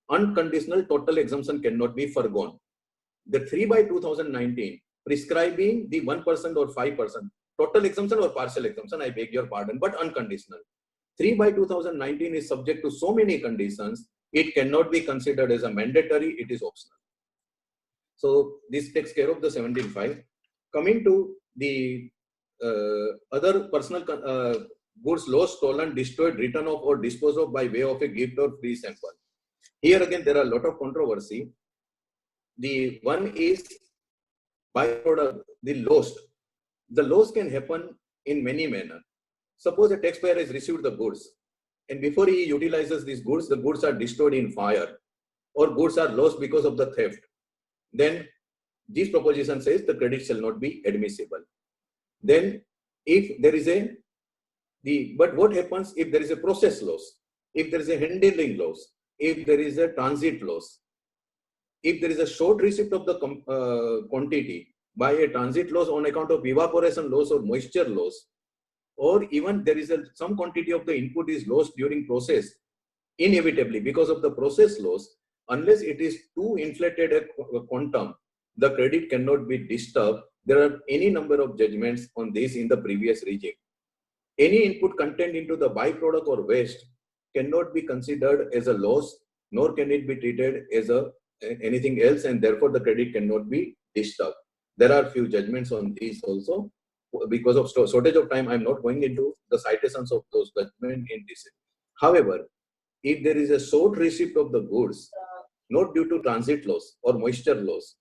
unconditional total exemption cannot be foregone. The 3 by 2019 prescribing the 1% or 5%, total exemption or partial exemption, I beg your pardon, but unconditional. 3 by 2019 is subject to so many conditions, it cannot be considered as a mandatory, it is optional. So this takes care of the 17.5. Coming to the other personal goods lost, stolen, destroyed, written off or disposed of by way of a gift or free sample. Here again, there are a lot of controversy. The one is byproduct, the lost. The loss can happen in many manners. Suppose a taxpayer has received the goods, and before he utilizes these goods, the goods are destroyed in fire, or goods are lost because of the theft. Then this proposition says the credit shall not be admissible. Then if there is but what happens if there is a process loss, if there is a handling loss, if there is a transit loss, if there is a short receipt of the quantity by a transit loss on account of evaporation loss or moisture loss, or even there is some quantity of the input is lost during process, inevitably because of the process loss, unless it is too inflated a quantum, the credit cannot be disturbed. There are any number of judgments on this in the previous regime. Any input content into the byproduct or waste cannot be considered as a loss, nor can it be treated as anything else, and therefore the credit cannot be disturbed. There are few judgments on these also. Because of shortage of time, I am not going into the citations of those judgments in this. However, if there is a short receipt of the goods, not due to transit loss or moisture loss,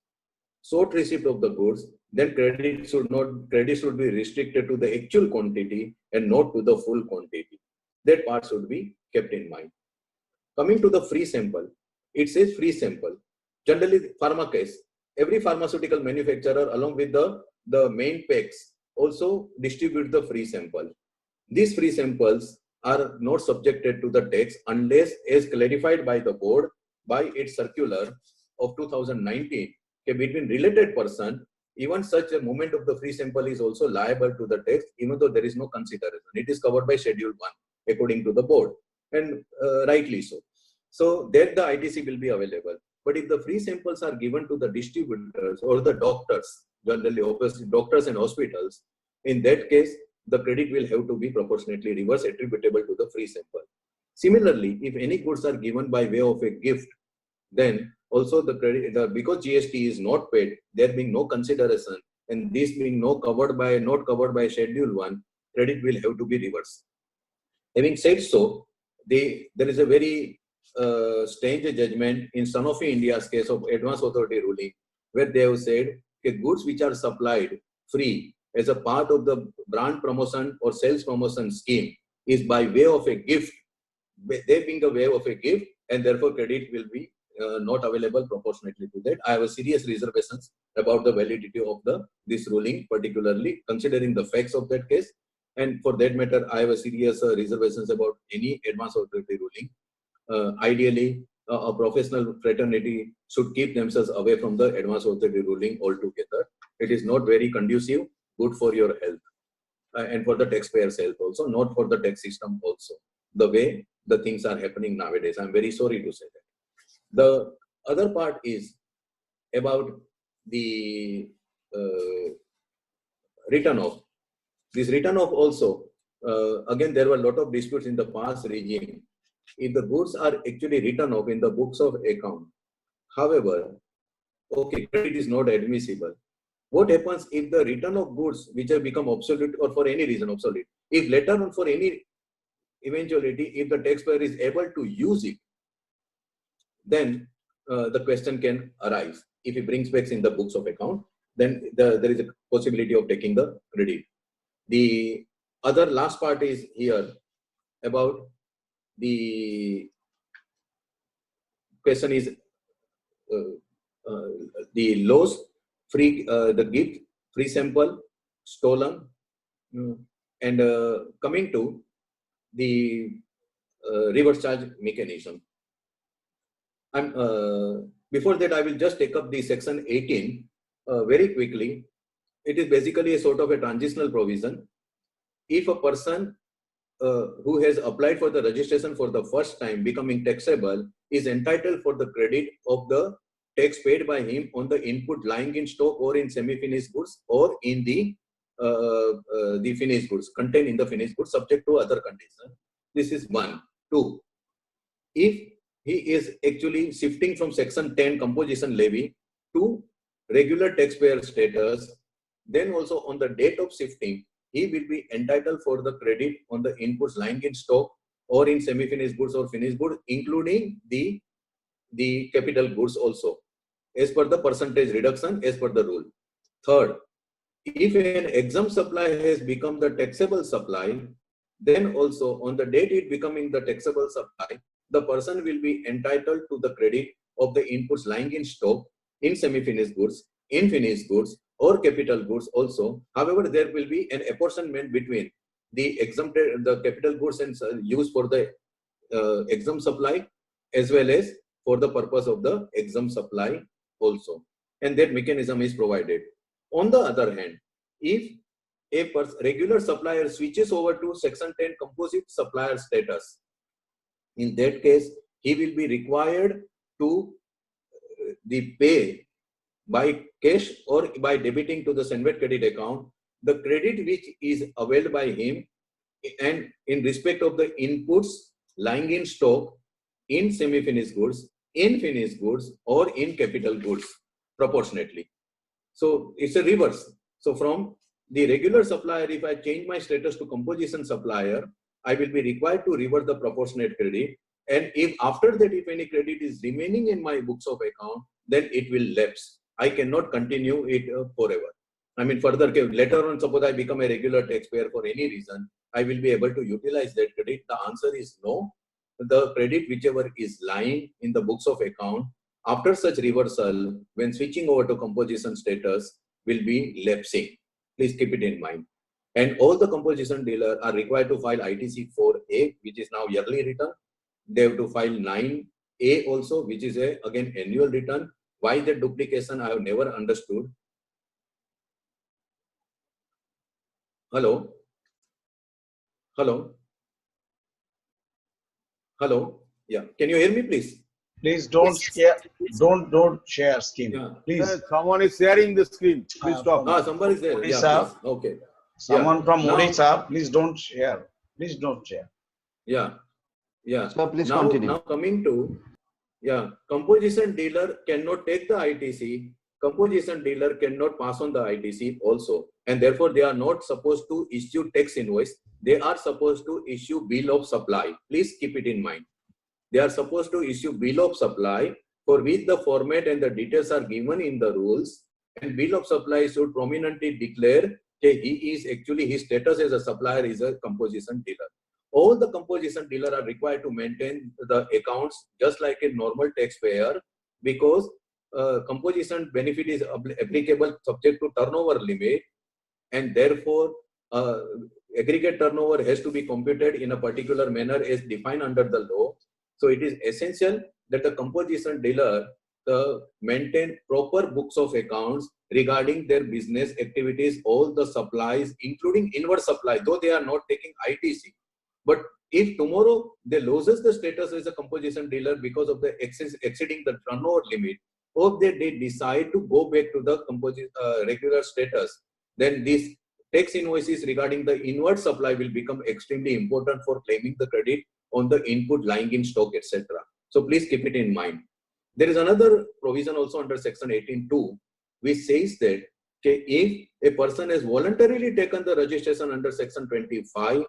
short receipt of the goods, then credit should be restricted to the actual quantity and not to the full quantity. That part should be kept in mind. Coming to the free sample, it says free sample. Generally, pharma case, every pharmaceutical manufacturer along with the main packs also distribute the free sample. These free samples are not subjected to the tax unless, as clarified by the board by its circular of 2019, between related person, even such a movement of the free sample is also liable to the tax, even though there is no consideration. It is covered by Schedule 1 according to the board, and rightly so. So that the ITC will be available. But if the free samples are given to the distributors or the doctors, generally obviously doctors and hospitals, in that case, the credit will have to be proportionately reverse attributable to the free sample. Similarly, if any goods are given by way of a gift, then also the credit, because GST is not paid, there being no consideration, and this being not covered by Schedule 1, credit will have to be reversed. Having said so, there is a very strange judgment in Sanofi India's case of advance authority ruling, where they have said goods which are supplied free as a part of the brand promotion or sales promotion scheme is by way of a gift, they being a way of a gift, and therefore credit will be not available proportionately to that. I have a serious reservations about the validity of this ruling, particularly considering the facts of that case. And for that matter, I have a serious reservations about any advance authority ruling. Ideally, a professional fraternity should keep themselves away from the advance authority ruling altogether. It is not very conducive, good for your health and for the taxpayer's health also, not for the tax system also, the way the things are happening nowadays. I'm very sorry to say that. The other part is about the return off. This return off also, again, there were a lot of disputes in the past regime. If the goods are actually written off in the books of account, however, okay, credit is not admissible. What happens if the return of goods which have become obsolete or for any reason obsolete, if later on for any eventuality, if the taxpayer is able to use it, then the question can arise. If he brings back in the books of account, then there is a possibility of taking the credit. The other last part is here about the question is the loss, free, the gift, free sample, stolen, and coming to the reverse charge mechanism. Before that, I will just take up the section 18 very quickly. It is basically a sort of a transitional provision. If a person who has applied for the registration for the first time becoming taxable, is entitled for the credit of the tax paid by him on the input lying in stock or in semi-finished goods or in the finished goods, contained in the finished goods, subject to other conditions. This is one. Two, if he is actually shifting from section 10 composition levy to regular taxpayer status, then also on the date of shifting, he will be entitled for the credit on the inputs lying in stock or in semi-finished goods or finished goods, including the capital goods also, as per the percentage reduction as per the rule. Third, if an exempt supply has become the taxable supply, then also on the date it becoming the taxable supply, the person will be entitled to the credit of the inputs lying in stock, in semi-finished goods, in finished goods, or capital goods also. However, there will be an apportionment between the exempted, the capital goods and used for the exempt supply, as well as for the purpose of the exempt supply also. And that mechanism is provided. On the other hand, if a regular supplier switches over to section 10 composite supplier status, in that case, he will be required to the pay by cash or by debiting to the Senvet credit account the credit which is availed by him and in respect of the inputs lying in stock, in semi-finished goods, in finished goods, or in capital goods proportionately. So it's a reverse. So from the regular supplier, if I change my status to composition supplier, I will be required to revert the proportionate credit. And if after that, if any credit is remaining in my books of account, then it will lapse. I cannot continue it forever. I mean, further, later on, suppose I become a regular taxpayer for any reason, I will be able to utilize that credit. The answer is no. The credit, whichever is lying in the books of account, after such reversal, when switching over to composition status, will be lapsing. Please keep it in mind. And all the composition dealers are required to file ITC 4A, which is now yearly return. They have to file 9A also, which is again annual return. Why the duplication, I have never understood. Hello? Hello? Hello? Yeah. Can you hear me, please? Please don't share. Don't share screen. Yeah. Please. Someone is sharing the screen. Please stop. Somebody is there. Yeah, Odisha. please. Okay. Someone Yeah. from Now- Odisha, please don't share. Please don't share. Yeah. Yeah. So please now, continue. Now coming to, yeah, composition dealer cannot take the ITC. Composition dealer cannot pass on the ITC also. And therefore, they are not supposed to issue tax invoice. They are supposed to issue bill of supply. Please keep it in mind. They are supposed to issue bill of supply for which the format and the details are given in the rules. And bill of supply should prominently declare that he is actually, his status as a supplier is a composition dealer. All the composition dealers are required to maintain the accounts just like a normal taxpayer, because composition benefit is applicable subject to turnover limit, and therefore aggregate turnover has to be computed in a particular manner as defined under the law. So it is essential that the composition dealer maintain proper books of accounts regarding their business activities, all the supplies, including inward supply, though they are not taking ITC. But if tomorrow they loses the status as a composition dealer because of the exceeding the turnover limit, or they decide to go back to the regular status, then these tax invoices regarding the inward supply will become extremely important for claiming the credit on the input lying in stock, etc. So please keep it in mind. There is another provision also under section 18(2), which says that if a person has voluntarily taken the registration under section 25,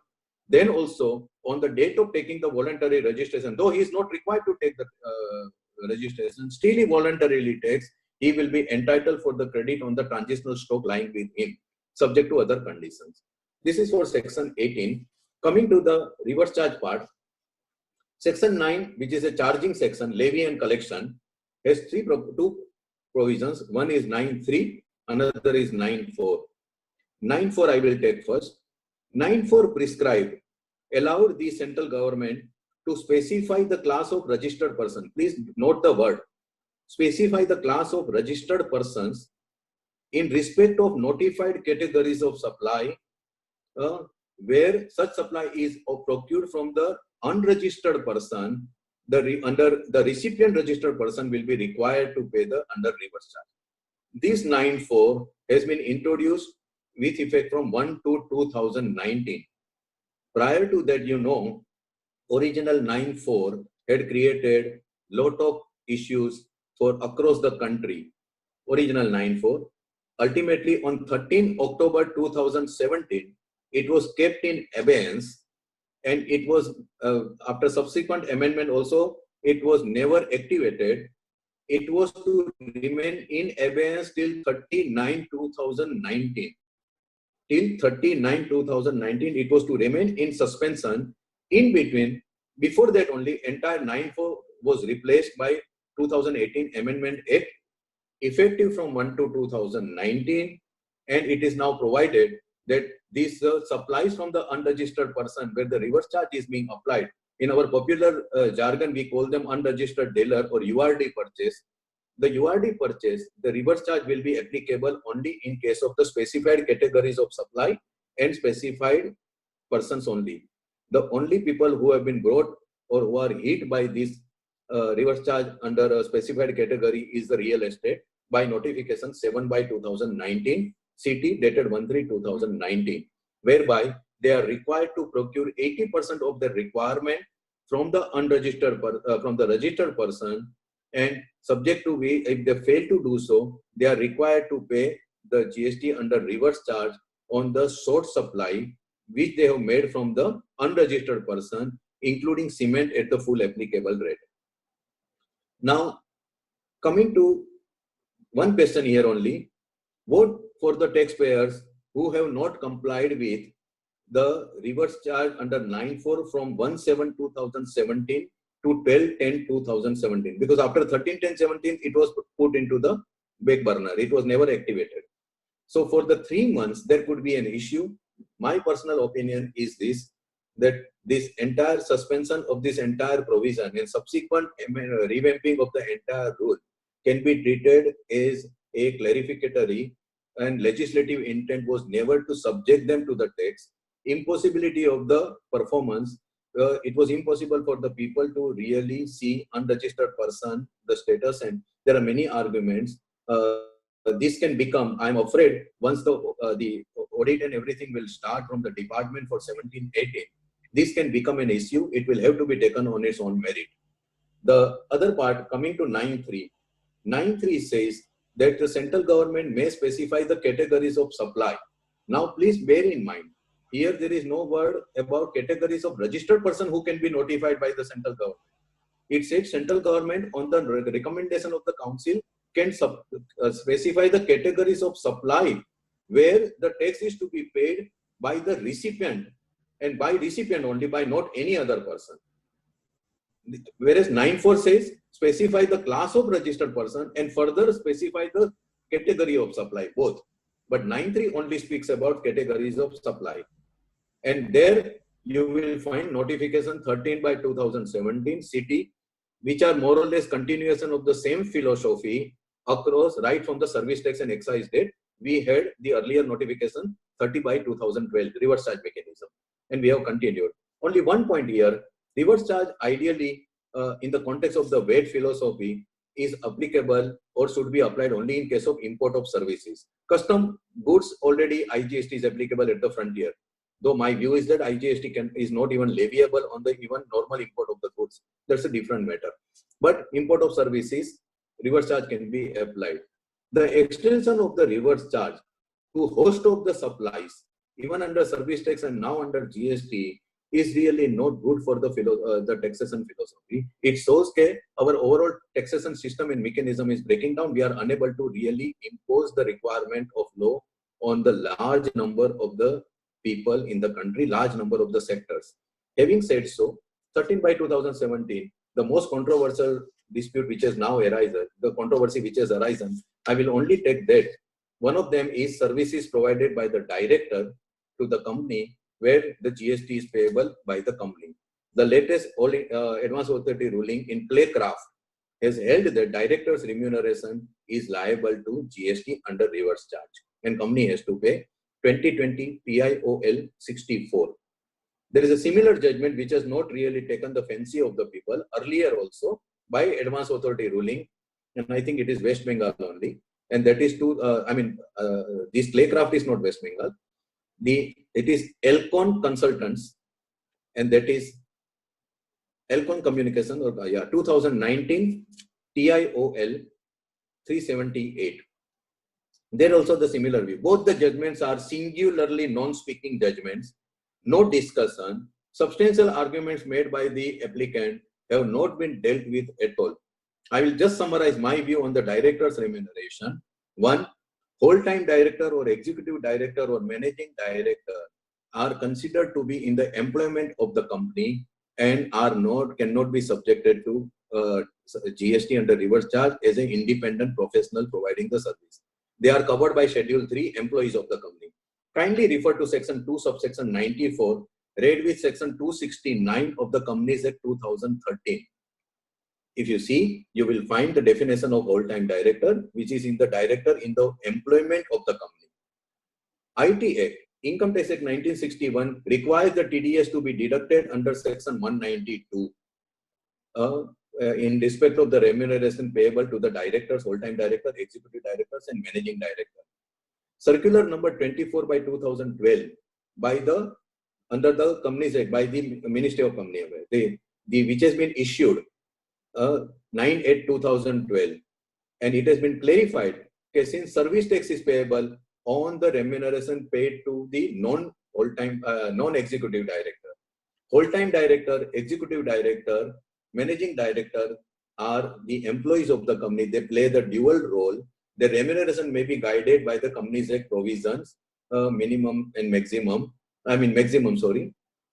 then also on the date of taking the voluntary registration, though he is not required to take the registration, still he voluntarily takes, he will be entitled for the credit on the transitional stock lying with him, subject to other conditions. This is for section 18. Coming to the reverse charge part, section 9, which is a charging section, levy and collection, has two provisions. One is 9.3, another is 9.4. 9.4 I will take first. 9.4 prescribed allowed the central government to specify the class of registered person. Please note the word. Specify the class of registered persons in respect of notified categories of supply, where such supply is procured from the unregistered person under the recipient registered person will be required to pay the under reverse charge. This 9(4) has been introduced with effect from 1/2/2019. Prior to that, original 9(4) had created lot of issues for across the country. Original 9(4). Ultimately, on 13 October 2017, it was kept in abeyance, and it was after subsequent amendment also, it was never activated. It was to remain in abeyance till 39/2019. Till 39/2019, it was to remain in suspension. In between, before that only, entire 9(4) was replaced by 2018 Amendment Act, effective from 1/2/2019, and it is now provided that these supplies from the unregistered person where the reverse charge is being applied. In our popular jargon, we call them unregistered dealer or URD purchase. The URD purchase, the reverse charge will be applicable only in case of the specified categories of supply and specified persons only. The only people who have been brought or who are hit by this reverse charge under a specified category is the real estate by notification 7/2019 CT dated 1/3/2019, whereby they are required to procure 80% of their requirement from the unregistered from the registered person, and subject to if they fail to do so, they are required to pay the GST under reverse charge on the short supply which they have made from the unregistered person, including cement at the full applicable rate. Now, coming to one question here only, what for the taxpayers who have not complied with the reverse charge under 9(4) from 1/7/2017 to 12/10/2017, because after 13/10/17 it was put into the back burner. It was never activated. So for the 3 months, there could be an issue. My personal opinion is this, that this entire suspension of this entire provision and subsequent revamping of the entire rule can be treated as a clarificatory, and legislative intent was never to subject them to the tax. Impossibility of the performance, it was impossible for the people to really see unregistered person, the status, and there are many arguments. This can become, I'm afraid, once the audit and everything will start from the department for 17/18, this can become an issue. It will have to be taken on its own merit. The other part, coming to 9(3). 9(3) says that the central government may specify the categories of supply. Now, please bear in mind, here there is no word about categories of registered person who can be notified by the central government. It said central government on the recommendation of the council can specify the categories of supply where the tax is to be paid by the recipient, and by recipient only, by not any other person. Whereas 9(4) says specify the class of registered person and further specify the category of supply, both. But 9(3) only speaks about categories of supply. And there you will find notification 13/2017 CT, which are more or less continuation of the same philosophy across, right from the service tax and excise date. We had the earlier notification 30/2012 reverse charge mechanism, and we have continued. Only one point here, reverse charge ideally in the context of the VAT philosophy is applicable or should be applied only in case of import of services. Custom goods, already IGST is applicable at the frontier. Though my view is that IGST is not even leviable on the even normal import of the goods. That's a different matter. But import of services, reverse charge can be applied. The extension of the reverse charge to host of the supplies, even under service tax and now under GST, is really not good for the taxation philosophy. It shows that our overall taxation system and mechanism is breaking down. We are unable to really impose the requirement of law on the large number of the people in the country, large number of the sectors. Having said so, 13/2017, the most controversial dispute which has now arisen, the controversy which has arisen, I will only take that. One of them is services provided by the director to the company where the GST is payable by the company. The latest Advanced Authority ruling in Playcraft has held that director's remuneration is liable to GST under reverse charge, and company has to pay 2020 PIOL 64. There is a similar judgment which has not really taken the fancy of the people earlier also by advance authority ruling, and I think it is West Bengal only, and that is this Claycraft is not West Bengal. It is Elcon Consultants, and that is Elcon Communication, 2019 TIOL 378. There also the similar view. Both the judgments are singularly non-speaking judgments, no discussion. Substantial arguments made by the applicant have not been dealt with at all. I will just summarize my view on the director's remuneration. One, whole-time director or executive director or managing director are considered to be in the employment of the company and cannot be subjected to GST under reverse charge as an independent professional providing the service. They are covered by Schedule 3, employees of the company. Kindly refer to Section 2, subsection 94, read with Section 269 of the Companies Act 2013. If you see, you will find the definition of whole-time director, which is in the director in the employment of the company. IT Act, Income Tax Act 1961 requires the TDS to be deducted under Section 192 in respect of the remuneration payable to the directors, whole-time director, executive directors, and managing director. Circular number 24 by 2012 under the Companies Act by the Ministry of Company Affairs, which has been issued 9/8/2012, and it has been clarified that since service tax is payable on the remuneration paid to the non-executive director, whole-time director, executive director, managing director are the employees of the company. They play the dual role. The remuneration may be guided by the Companies Act provisions, maximum,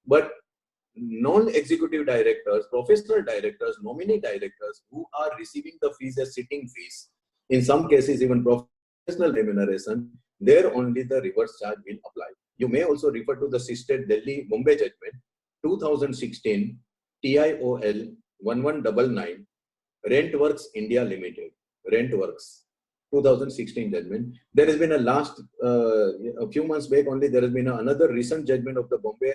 but non-executive directors, professional directors, nominee directors who are receiving the fees as sitting fees, in some cases even professional remuneration, there only the reverse charge will apply. You may also refer to the Sisted Delhi Mumbai judgment 2016 TIOL 1199 Rentworks India Limited, Rentworks 2016 judgment. There has been a few months back only, there has been another recent judgment of the Bombay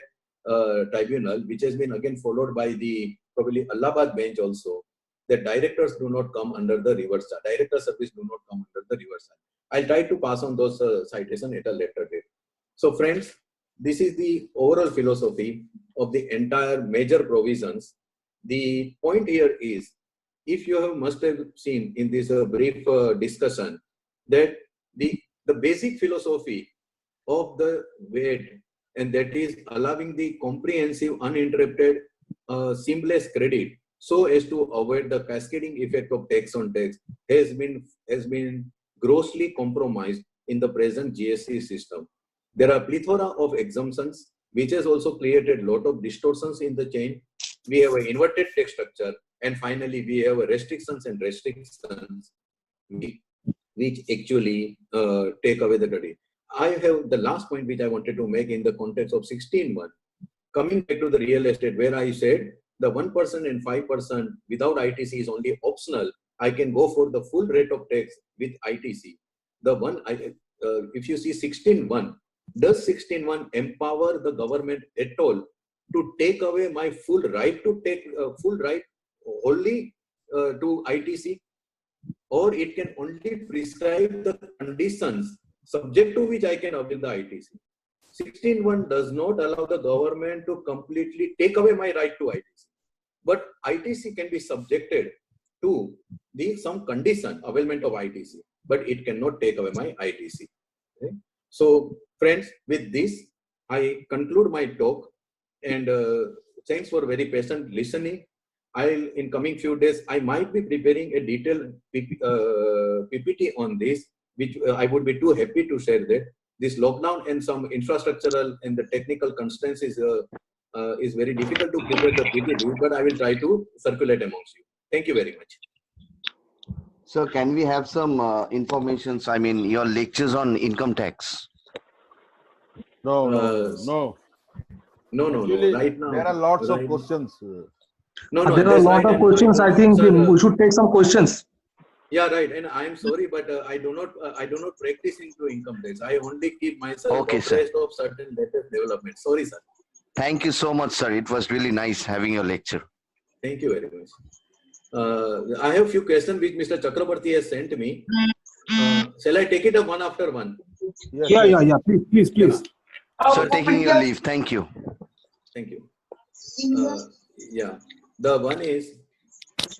tribunal, which has been again followed by the probably Allahabad bench also, that directors do not come under the reverse charge. Director service do not come under the reverse charge. I'll try to pass on those citations at a later date. So friends, this is the overall philosophy of the entire major provisions. The point here is, if you must have seen in this brief discussion, that the basic philosophy of the WADE, and that is allowing the comprehensive, uninterrupted, seamless credit so as to avoid the cascading effect of tax on tax, has been grossly compromised in the present GST system. There are plethora of exemptions, which has also created a lot of distortions in the chain. We have an inverted tax structure, and finally we have restrictions which actually take away the credit. I have the last point which I wanted to make in the context of 16.1. Coming back to the real estate, where I said the 1% and 5% without ITC is only optional. I can go for the full rate of tax with ITC. If you see 16.1, does 16.1 empower the government at all to take away my full right to take full right only to ITC, or it can only prescribe the conditions subject to which I can avail the ITC. 16.1 does not allow the government to completely take away my right to ITC, but ITC can be subjected to some condition availment of ITC, but it cannot take away my ITC. Okay? So friends, with this I conclude my talk, and thanks for very patient listening. In coming few days I might be preparing a detailed PPT on this, which I would be too happy to share that. This lockdown and some infrastructural and the technical constraints is very difficult to prepare the PPT, but I will try to circulate amongst you. Thank you very much. Sir, can we have some information? I mean, your lectures on income tax. No. Actually, Right now there are lots of questions. No, there are a lot of questions. I think we should take some questions. Yeah, right. And I am sorry, but I do not practice into income tax. I only keep myself abreast of certain latest developments. Sorry, sir. Thank you so much, sir. It was really nice having your lecture. Thank you very much. I have few questions which Mr. Chakrabarti has sent me. Shall I take it up one after one? Yes, Yeah, yes. yeah, yeah. Please. Sir, taking your leave. Thank you. Thank you. Yeah, the one is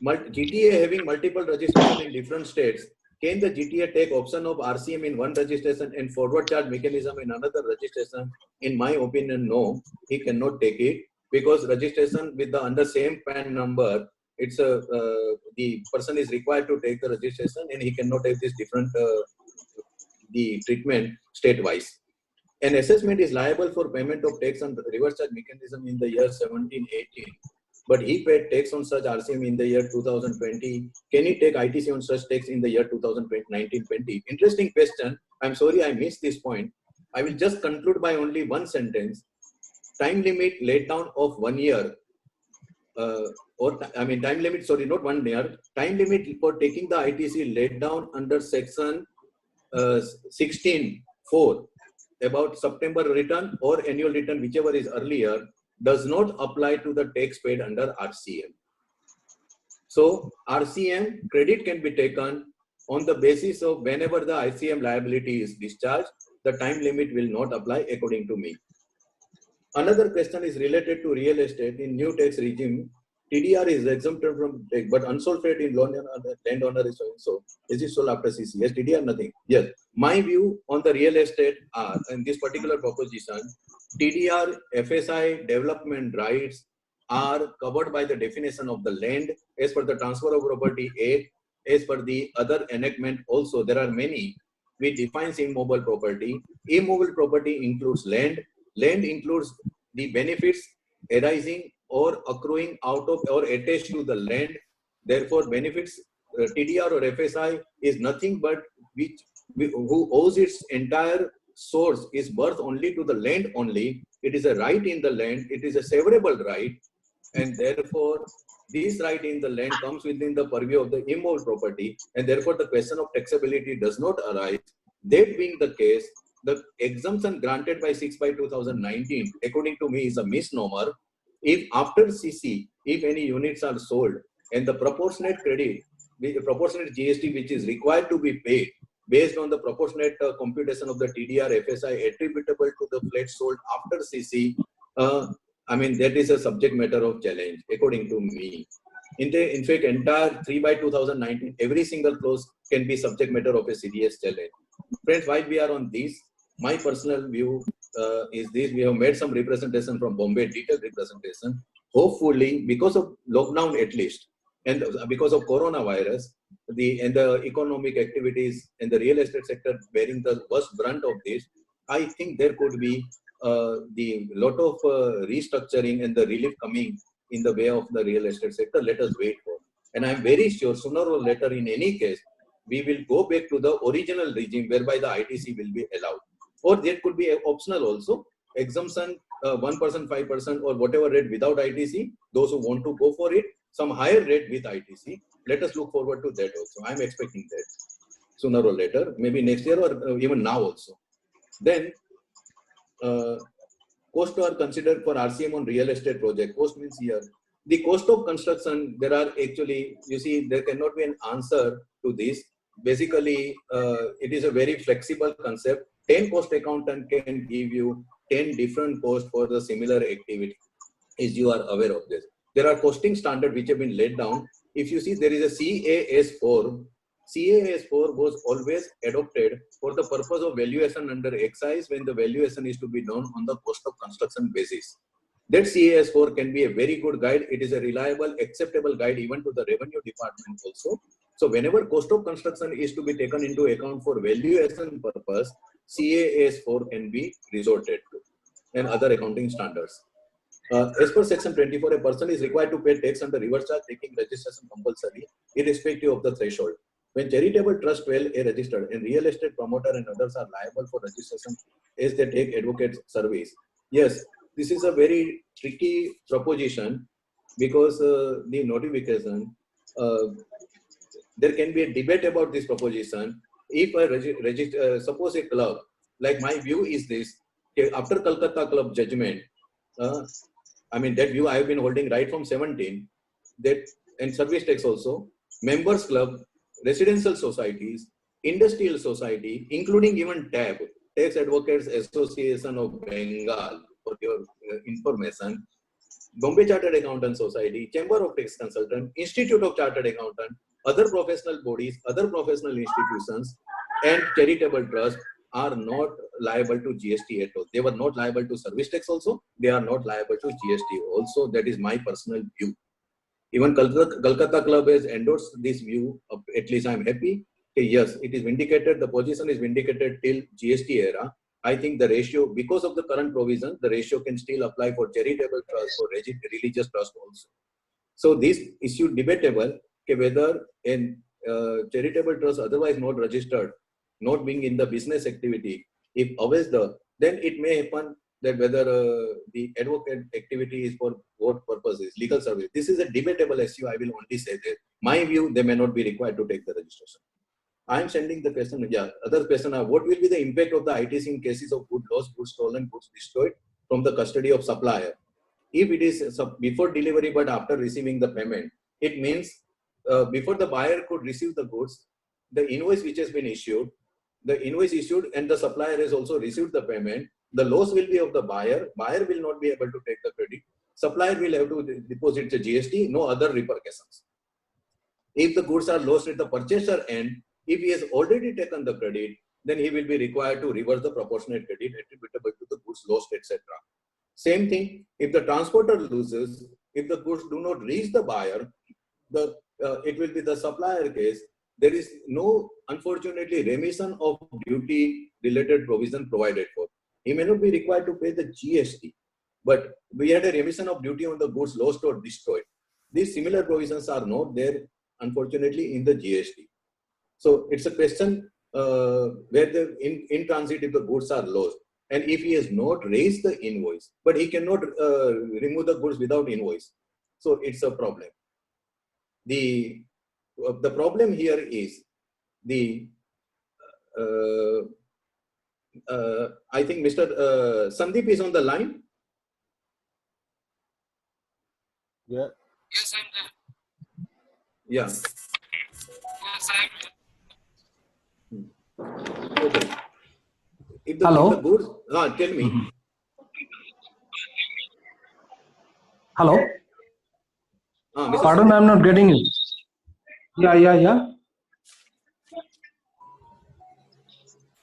GTA having multiple registration in different states. Can the GTA take option of RCM in one registration and forward charge mechanism in another registration? In my opinion, no, he cannot take it because registration with the under same PAN number, it's a the person is required to take the registration and he cannot take this different the treatment state-wise. An assessment is liable for payment of tax on reverse charge mechanism in the year 17-18, but he paid tax on such RCM in the year 2020. Can he take ITC on such tax in the year 2019-20? Interesting question. I'm sorry I missed this point. I will just conclude by only one sentence. Time limit laid down of 1 year, time limit, sorry, not 1 year. Time limit for taking the ITC laid down under section 16(4) about September return or annual return, whichever is earlier, does not apply to the tax paid under RCM. So RCM credit can be taken on the basis of whenever the ICM liability is discharged, the time limit will not apply according to me. Another question is related to real estate. In new tax regime, TDR is exempted from tax, but unsold flat in landowner is so. Is it sold after CC? Yes, TDR nothing. Yes. My view on the real estate are, in this particular proposition, TDR, FSI, development rights are covered by the definition of the land as per the Transfer of Property Act, as per the other enactment also. There are many which defines immobile property. Immobile property includes land. Land includes the benefits arising or accruing out of or attached to the land. Therefore, benefits TDR or FSI is nothing but who owes its entire source is worth only to the land only. It is a right in the land. It is a severable right, and therefore this right in the land comes within the purview of the immobile property, and therefore the question of taxability does not arise. That being the case, the exemption granted by 6/2019, according to me, is a misnomer. If after CC, if any units are sold and the proportionate credit, the proportionate GST which is required to be paid based on the proportionate computation of the TDR FSI attributable to the flat sold after CC, that is a subject matter of challenge, according to me. In fact, entire 3/2019, every single clause can be subject matter of a serious challenge. Friends, while we are on this, my personal view is this: we have made some representation from Bombay, detailed representation. Hopefully, because of lockdown at least, and because of coronavirus, the economic activities and the real estate sector bearing the worst brunt of this, I think there could be the lot of restructuring and the relief coming in the way of the real estate sector. Let us wait for. And I am very sure sooner or later, in any case, we will go back to the original regime whereby the ITC will be allowed. Or there could be optional also, exemption 1%, 5% or whatever rate without ITC. Those who want to go for it, some higher rate with ITC. Let us look forward to that also. I am expecting that sooner or later, maybe next year or even now also. Then cost are considered for RCM on real estate project. Cost means here. The cost of construction, there are actually, you see, there cannot be an answer to this. Basically, it is a very flexible concept. 10 cost accountant can give you 10 different costs for the similar activity, as you are aware of this. There are costing standards which have been laid down. If you see, there is a CAS4. CAS4 was always adopted for the purpose of valuation under excise when the valuation is to be done on the cost of construction basis. That CAS4 can be a very good guide. It is a reliable, acceptable guide even to the revenue department also. So whenever cost of construction is to be taken into account for valuation purpose, CAS4 can be resorted to and other accounting standards. As per section 24, a person is required to pay tax under reverse charge taking registration compulsory, irrespective of the threshold. When charitable trust well are registered and real estate promoter and others are liable for registration as they take advocate service. Yes, this is a very tricky proposition because the notification, there can be a debate about this proposition. If suppose a club, like my view is this, after Kolkata club judgment, I mean, that view I have been holding right from 17, that, and service tax also, members club, residential societies, industrial society, including even TAB, Tax Advocates Association of Bengal, for your information, Bombay Chartered Accountant Society, Chamber of Tax Consultant, Institute of Chartered Accountant, other professional bodies, other professional institutions, and charitable trusts are not liable to GST at all. They were not liable to service tax also. They are not liable to GST also. That is my personal view. Even Kolkata Club has endorsed this view. At least I am happy. Okay, yes, it is vindicated. The position is vindicated till GST era. I think the ratio, because of the current provision, the ratio can still apply for charitable trust, for religious trust also. So this issue debatable, okay, whether in charitable trust otherwise not registered, not being in the business activity, if always then it may happen that whether the advocate activity is for what purposes, legal service. This is a debatable issue. I will only say that. My view, they may not be required to take the registration. I am sending the question. Yeah, other question are, what will be the impact of the ITC in cases of goods lost, goods stolen, goods destroyed from the custody of supplier? If it is before delivery but after receiving the payment, it means before the buyer could receive the goods, the invoice which has been issued, and the supplier has also received the payment, the loss will be of the buyer. Buyer will not be able to take the credit. Supplier will have to deposit the GST, no other repercussions. If the goods are lost at the purchaser end, if he has already taken the credit, then he will be required to reverse the proportionate credit attributable to the goods lost, etc. Same thing, if the transporter loses, if the goods do not reach the buyer, it will be the supplier case. There is no, unfortunately, remission of duty related provision provided for. He may not be required to pay the GST, but we had a remission of duty on the goods lost or destroyed. These similar provisions are not there, unfortunately, in the GST. So it's a question where in transit if the goods are lost, and if he has not raised the invoice, but he cannot remove the goods without invoice. So it's a problem. The problem here is I think Mr. Sandeep is on the line. Yeah. Yes, I'm there. Yeah. Yes, I'm there. Okay. If the, Hello? If the goods, tell me. Hello? Mr. Pardon, Sandeep. I'm not getting you. Yeah.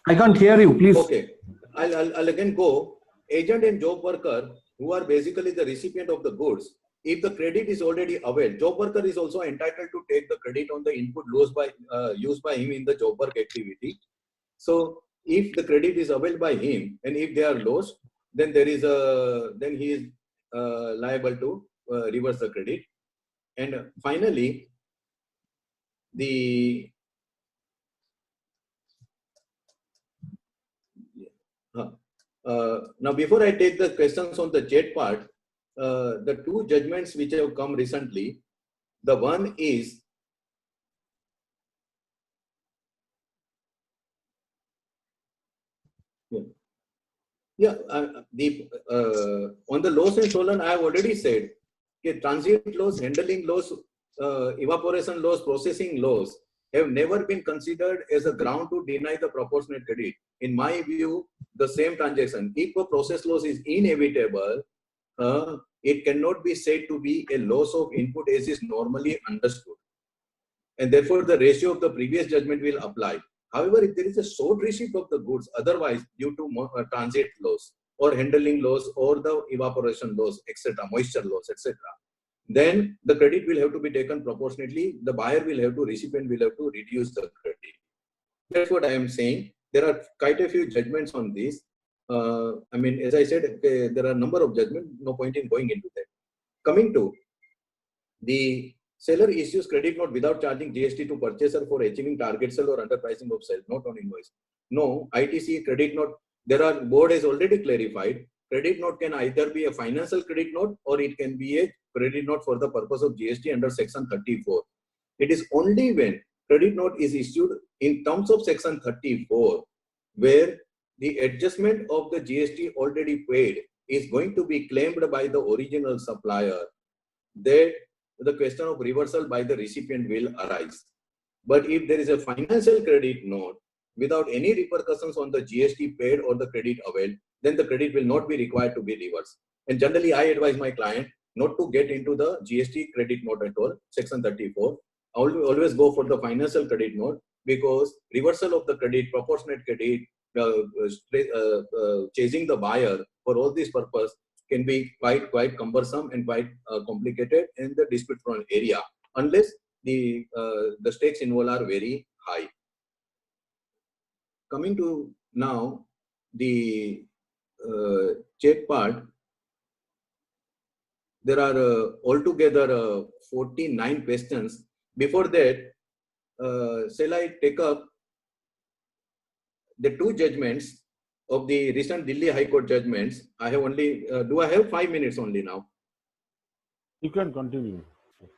I can't hear you, please. Okay. I'll again go. Agent and job worker, who are basically the recipient of the goods, if the credit is already availed, job worker is also entitled to take the credit on the input used by him in the job work activity. So if the credit is availed by him, and if they are lost, then he is liable to reverse the credit. And finally, now before I take the questions on the chat part, the two judgments which have come recently, the one is on the loss and stolen, I have already said, okay, transit loss, handling loss, evaporation loss, processing loss have never been considered as a ground to deny the proportionate credit. In my view, the same transaction, if a process loss is inevitable, it cannot be said to be a loss of input as is normally understood. And therefore, the ratio of the previous judgment will apply. However, if there is a short receipt of the goods, otherwise due to transit loss or handling loss or the evaporation loss, etc., moisture loss, etc., then the credit will have to be taken proportionately. The buyer will have to, recipient will have to reduce the credit. That's what I am saying. There are quite a few judgments on this. I mean, as I said, there are a number of judgments, no point in going into that. Coming to the seller issues credit note without charging GST to purchaser for achieving target sale or underpricing of sale, not on invoice. No, ITC credit note, board has already clarified, credit note can either be a financial credit note or it can be a credit note for the purpose of GST under section 34. It is only when credit note is issued in terms of section 34 where the adjustment of the GST already paid is going to be claimed by the original supplier, then the question of reversal by the recipient will arise. But if there is a financial credit note without any repercussions on the GST paid or the credit availed, then the credit will not be required to be reversed. And generally, I advise my client not to get into the GST credit note at all, section 34. Always go for the financial credit note, because reversal of the credit, proportionate credit, chasing the buyer for all these purpose can be quite cumbersome and quite complicated in the dispute prone area, unless the stakes involved are very high. Coming to now the check part, there are altogether 49 questions. Before that, shall I take up the two judgments of the recent Delhi High Court judgments? I have only, do I have 5 minutes only now? You can continue.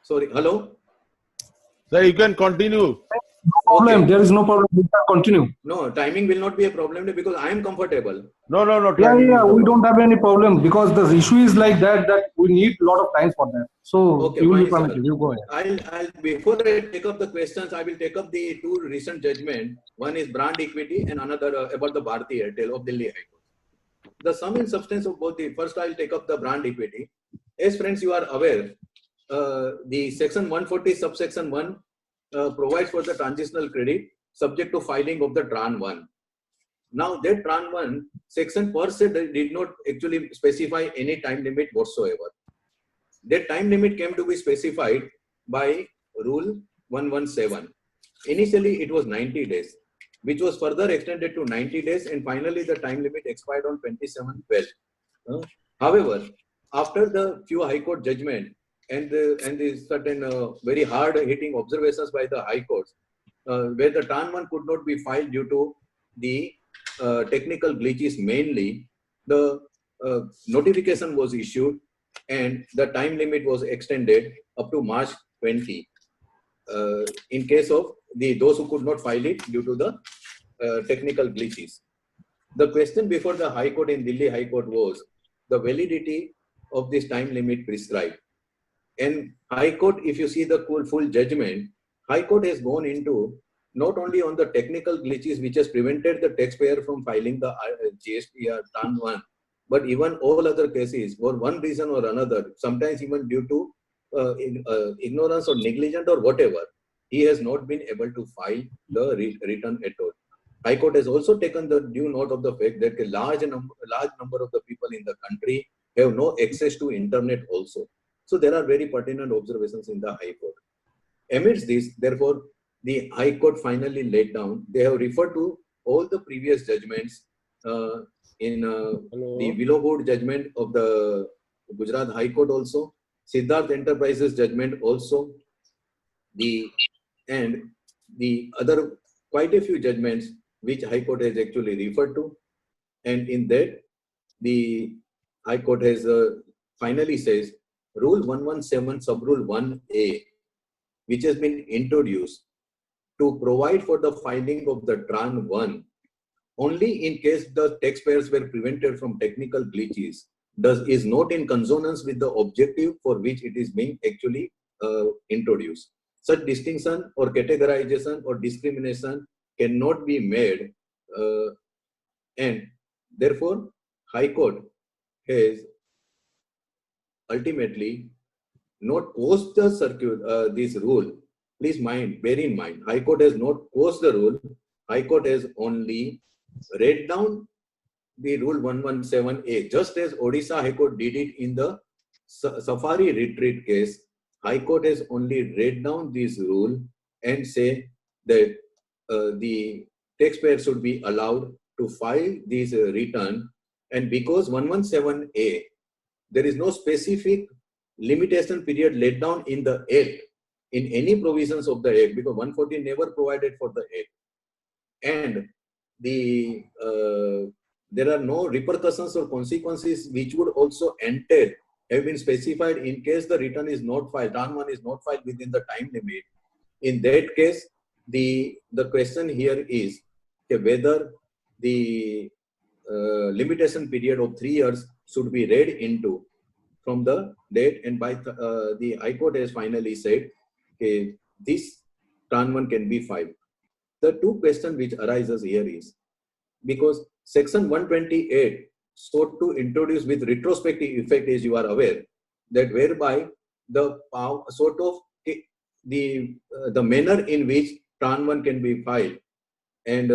Sorry, hello? Sir, you can continue. Problem. Okay. There is no problem. We can continue. No, timing will not be a problem because I am comfortable. No. Yeah, timing yeah. is We the- don't have any problem because the issue is like that we need a lot of time for that. So Okay, you will be fine, sir. permitted. You go ahead. I'll before I take up the questions, I will take up the two recent judgment. One is brand equity and another about the Bharti Airtel of Delhi High Court. The sum and substance of both the first, I'll take up the brand equity. As friends, you are aware, the section 140 subsection 1 provides for the transitional credit subject to filing of the Tran 1. Now that Tran 1 section per se did not actually specify any time limit whatsoever. That time limit came to be specified by Rule 117. Initially, it was 90 days, which was further extended to 90 days, and finally the time limit expired on 27/12. However, after the few High Court judgment and the certain very hard-hitting observations by the High Courts, where the Tran 1 could not be filed due to the technical glitches mainly, the notification was issued and the time limit was extended up to March 20 in case of those who could not file it due to the technical glitches. The question before the High Court in Delhi High Court was the validity of this time limit prescribed. And High Court, if you see the full judgment, High Court has gone into not only on the technical glitches which has prevented the taxpayer from filing the GST or Tran 1, but even all other cases for one reason or another, sometimes even due to ignorance or negligence or whatever, he has not been able to file the return at all. High Court has also taken the due note of the fact that a large number of the people in the country have no access to internet also. So there are very pertinent observations in the High Court. Amidst this, therefore, the High Court finally laid down. They have referred to all the previous judgments in the Willowwood judgment of the Gujarat High Court also, Siddharth Enterprises judgment also, and the other quite a few judgments which High Court has actually referred to. And in that, the High Court has finally says Rule 117 Sub-Rule 1A, which has been introduced to provide for the filing of the Tran 1 only in case the taxpayers were prevented from technical glitches, is not in consonance with the objective for which it is being actually introduced. Such distinction or categorization or discrimination cannot be made, and therefore High Court has ultimately not quashed the this rule. Please bear in mind, High Court has not quashed the rule. High Court has only read down the Rule 117A, just as Odisha High Court did it in the Safari Retreat case. High Court has only read down this rule and say that the taxpayer should be allowed to file this return. And because 117A, there is no specific limitation period laid down in the Act, in any provisions of the Act, because 140 never provided for the Act. And there are no repercussions or consequences which would also entail, have been specified in case the return is not filed, Tran 1 is not filed within the time limit. In that case, the question here is whether the limitation period of 3 years should be read into from the date, and by the High Court has finally said, okay, this Tran 1 can be filed. The two questions which arises here is, because section 128 sought to introduce with retrospective effect, as you are aware, that whereby the power, sort of the manner in which Tran 1 can be filed and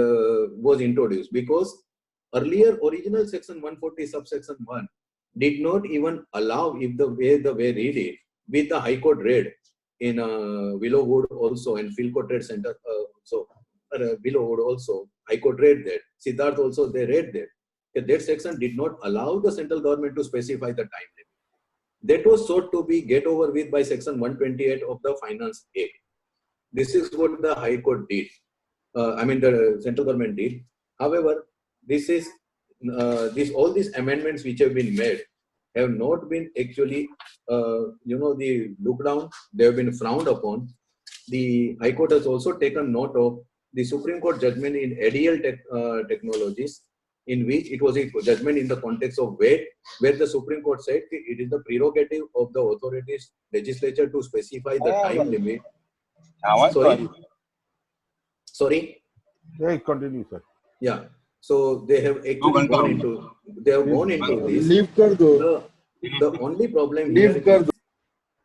was introduced, because earlier original section 140 subsection 1 did not even allow, if the way read it, with the High Court read in Willowwood also, and Philco Trade Center Willowwood also, High Court read that, Siddharth also, they read that. That section did not allow the central government to specify the time limit. That was sought to be get over with by section 128 of the Finance Act. This is what the High Court did. The central government did. However, all these amendments which have been made have not been actually, the looked down. They have been frowned upon. The High Court has also taken note of the Supreme Court judgment in ADL Technologies, in which it was a judgment in the context of where the Supreme Court said it is the prerogative of the authorities, legislature, to specify the time limit. Sorry? Yeah, continue, sir. Yeah. So they have actually gone into this. Leave kar do. The only problem here is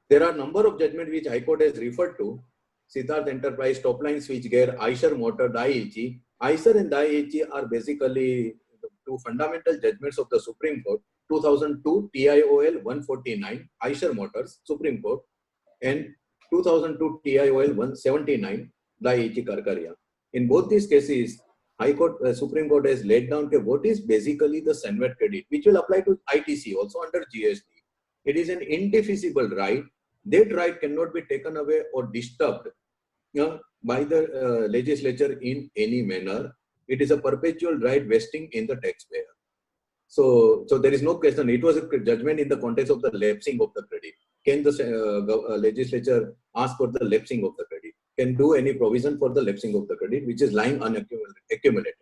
there are a number of judgments which High Court has referred to. Siddharth Enterprise, Topline Switchgear, Eicher Motor, Daiichi. Eicher and Daiichi are basically the two fundamental judgments of the Supreme Court. 2002 TIOL 149, Eicher Motors, Supreme Court, and 2002 TIOL 179, Daiichi Karkaria. In both these cases, High Court, Supreme Court has laid down what is basically the Senvet credit, which will apply to ITC also under GST. It is an indefeasible right. That right cannot be taken away or disturbed by the legislature in any manner. It is a perpetual right vesting in the taxpayer. So there is no question. It was a judgment in the context of the lapsing of the credit. Can the legislature ask for the lapsing of the credit? Can do any provision for the lapsing of the credit, which is lying unaccumulated.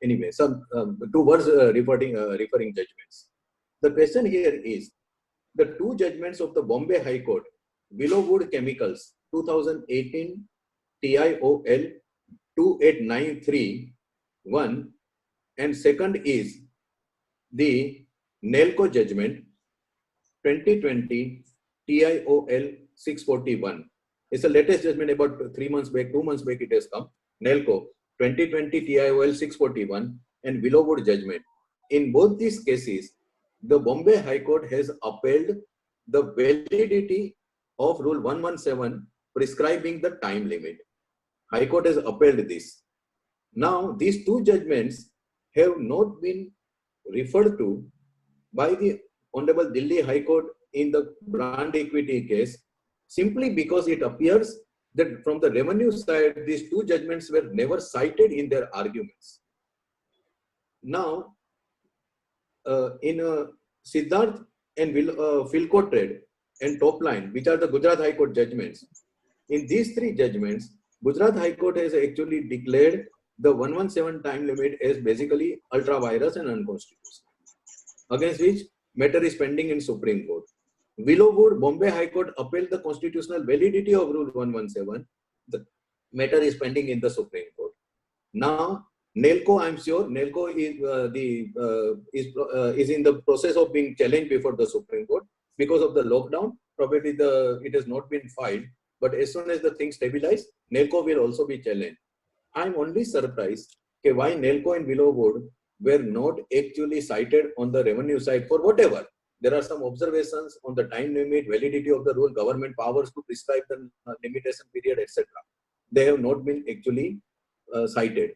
Anyway, some two words referring judgments. The question here is, the two judgments of the Bombay High Court, Willowwood Chemicals 2018 TIOL 2893 1, and second is the NELCO judgment 2020 TIOL 641. It's the latest judgment, about 2 months back it has come. NELCO 2020 TIOL 641 and Willowwood judgment. In both these cases, the Bombay High Court has upheld the validity of Rule 117 prescribing the time limit. High Court has upheld this. Now, these two judgments have not been referred to by the Honorable Delhi High Court in the brand equity case, simply because it appears that from the revenue side, these two judgments were never cited in their arguments. Now, in Siddharth and Philco Trade and Topline, which are the Gujarat High Court judgments, in these three judgments, Gujarat High Court has actually declared the 117 time limit as basically ultra-virus and unconstitutional, against which matter is pending in Supreme Court. Willowwood, Bombay High Court upheld the constitutional validity of Rule 117. The matter is pending in the Supreme Court. Now, NELCO, I'm sure, NELCO is in the process of being challenged before the Supreme Court because of the lockdown. Probably it has not been filed, but as soon as the thing stabilize, NELCO will also be challenged. I'm only surprised why NELCO and Willowwood were not actually cited on the revenue side for whatever. There are some observations on the time limit, validity of the rule, government powers to prescribe the limitation period, etc. They have not been actually cited.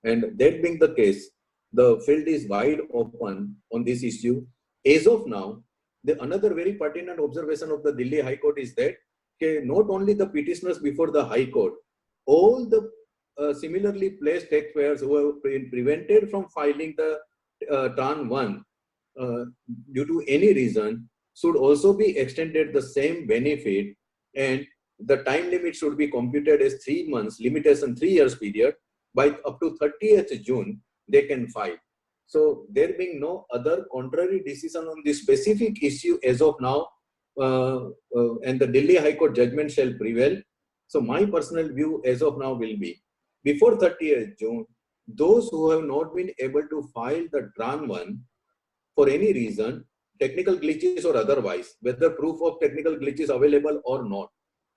And that being the case, the field is wide open on this issue. As of now, another very pertinent observation of the Delhi High Court is that not only the petitioners before the High Court, all the similarly placed taxpayers who have been prevented from filing the Tran 1 due to any reason should also be extended the same benefit, and the time limit should be computed as 3 months, limitation 3 years period. By up to 30th June, they can file. So there being no other contrary decision on this specific issue as of now, and the Delhi High Court judgment shall prevail. So my personal view as of now will be, before 30th June, those who have not been able to file the Tran 1 for any reason, technical glitches or otherwise, whether proof of technical glitch is available or not,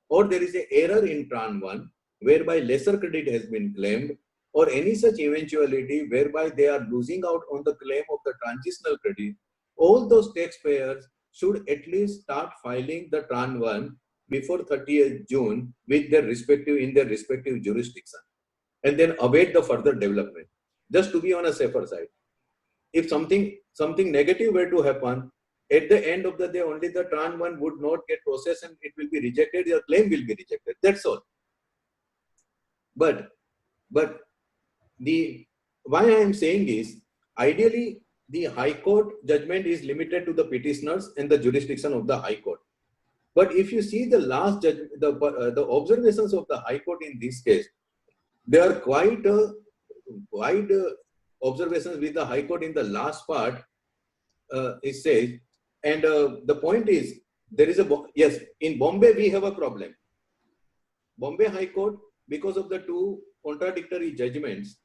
or there is an error in Tran 1 whereby lesser credit has been claimed, or any such eventuality whereby they are losing out on the claim of the transitional credit, all those taxpayers should at least start filing the Tran 1 before 30th June with their respective, in their respective jurisdiction, and then await the further development, just to be on a safer side. If something negative were to happen, at the end of the day, only the Tran 1 would not get processed and it will be rejected, your claim will be rejected. That's all. But why I am saying is, ideally, the High Court judgment is limited to the petitioners and the jurisdiction of the High Court. But if you see the last judgment, the observations of the High Court in this case, they are quite wide observations with the High Court in the last part. It says, and the point is, there is yes, in Bombay we have a problem. Bombay High Court, because of the two contradictory judgments,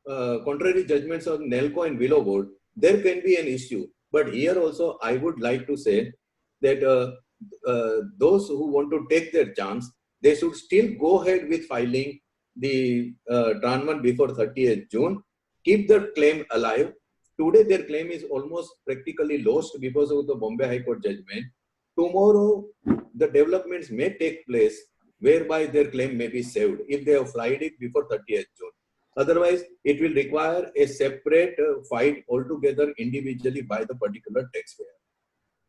contrary judgments of NELCO and Willow Board, there can be an issue. But here also, I would like to say that those who want to take their chance, they should still go ahead with filing the Tran 1 before 30th June, keep their claim alive. Today, their claim is almost practically lost because of the Bombay High Court judgment. Tomorrow, the developments may take place whereby their claim may be saved if they have filed it before 30th June. Otherwise, it will require a separate fight altogether individually by the particular taxpayer.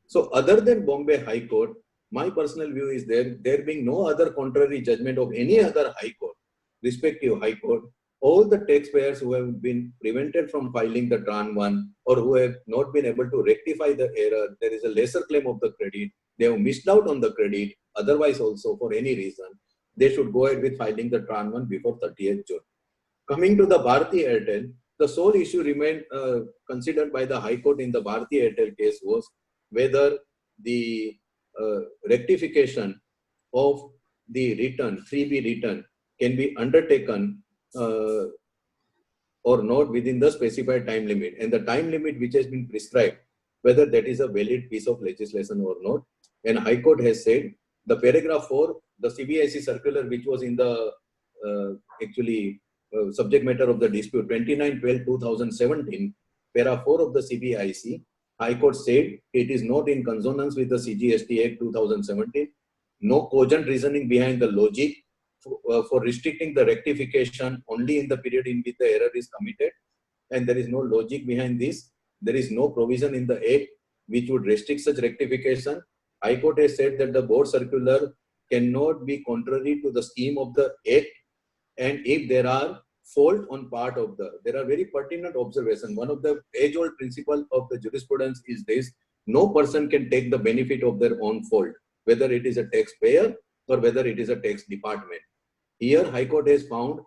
So other than Bombay High Court, my personal view is there being no other contrary judgment of any other High Court, respective High Court, all the taxpayers who have been prevented from filing the Tran 1 or who have not been able to rectify the error, there is a lesser claim of the credit, they have missed out on the credit, otherwise also for any reason, they should go ahead with filing the Tran 1 before 30th June. Coming to the Bharti Airtel, the sole issue remained considered by the High Court in the Bharti Airtel case was whether the rectification of the return, 3B return, can be undertaken or not within the specified time limit. And the time limit which has been prescribed, whether that is a valid piece of legislation or not. And High Court has said the paragraph 4, the CBIC circular, which was in the subject matter of the dispute, 29/12/2017, para 4 of the CBIC, High Court said it is not in consonance with the CGST Act 2017, no cogent reasoning behind the logic for restricting the rectification only in the period in which the error is committed, and there is no logic behind this. There is no provision in the Act which would restrict such rectification. High Court has said that the board circular cannot be contrary to the scheme of the Act, and if there are fault on part of there are very pertinent observations. One of the age-old principle of the jurisprudence is this: no person can take the benefit of their own fault, whether it is a taxpayer or whether it is a tax department. Here, High Court has found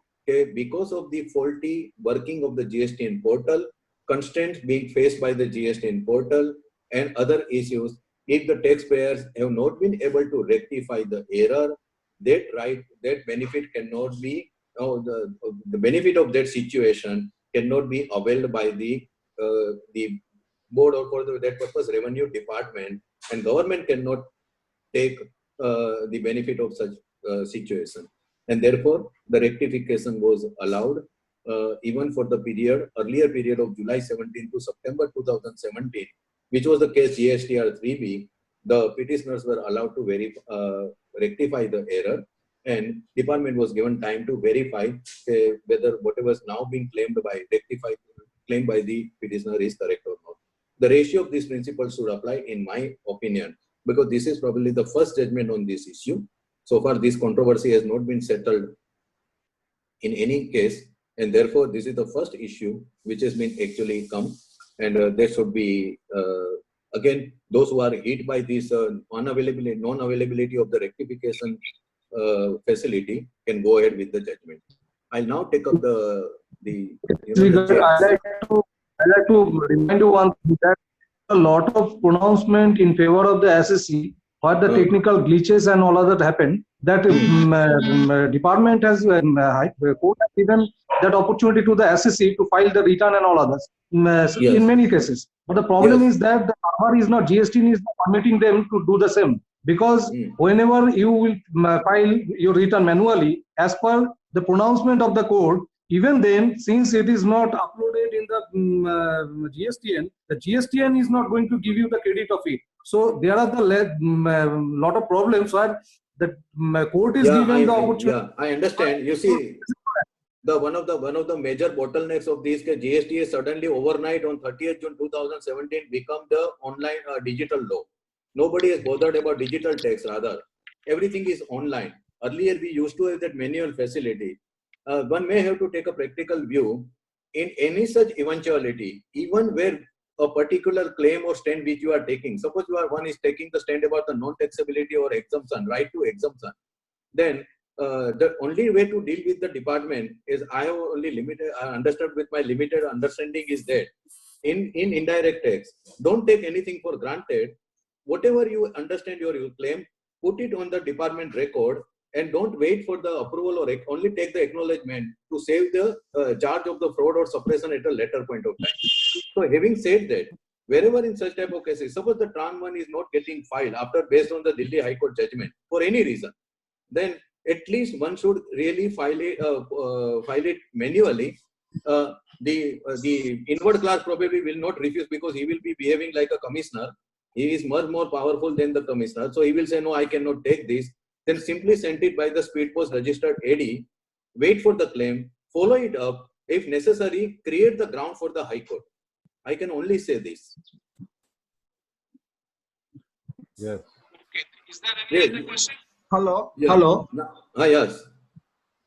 because of the faulty working of the GSTN portal, constraints being faced by the GSTN portal, and other issues, if the taxpayers have not been able to rectify the error, that benefit cannot be, the benefit of that situation cannot be availed by the board, or for that purpose revenue department, and government cannot take the benefit of such situation. And therefore, the rectification was allowed even for the earlier period of July 17 to September 2017, which was the case GSTR 3B. The petitioners were allowed to rectify the error, and department was given time to verify whether whatever is now being claimed by the petitioner is correct or not. The ratio of these principles should apply, in my opinion, because this is probably the first judgment on this issue. So far, this controversy has not been settled in any case, and therefore, this is the first issue which has been actually come, and there should be, again, those who are hit by this non-availability of the rectification facility can go ahead with the judgment. I'll now take up the I'd like to I like to remind you one thing, that a lot of pronouncement in favor of the SSC, what the technical glitches and all of that happened, that department has, court has given that opportunity to the SSC to file the return and all others in many cases. But the problem is that the farmer is not, GST is not permitting them to do the same, because whenever you will file your return manually, as per the pronouncement of the court, even then, since it is not uploaded in the GSTN, the GSTN is not going to give you the credit of it. So there are the lot of problems where the court is given the opportunity. Yeah, I understand. You see, one of the major bottlenecks of this GST is suddenly overnight on 30th June 2017 become the online digital law. Nobody is bothered about digital tax. Rather, everything is online. Earlier, we used to have that manual facility. One may have to take a practical view in any such eventuality, even where a particular claim or stand which you are taking. Suppose one is taking the stand about the non-taxability or exemption, right to exemption. Then the only way to deal with the department is, I have only understood with my limited understanding, is that in indirect tax, don't take anything for granted. Whatever you understand your claim, put it on the department record, and don't wait for the approval, or only take the acknowledgement to save the charge of the fraud or suppression at a later point of time. So having said that, wherever in such type of cases, suppose the Tran 1 is not getting filed based on the Delhi High Court judgment for any reason, then at least one should really file it manually. The inward class probably will not refuse, because he will be behaving like a commissioner. He is much more powerful than the commissioner. So he will say, no, I cannot take this. Then simply send it by the speed post registered AD, wait for the claim, follow it up. If necessary, create the ground for the High Court. I can only say this. Yes. Okay. Is there any other question? Hello. Yeah. Hello. Yes.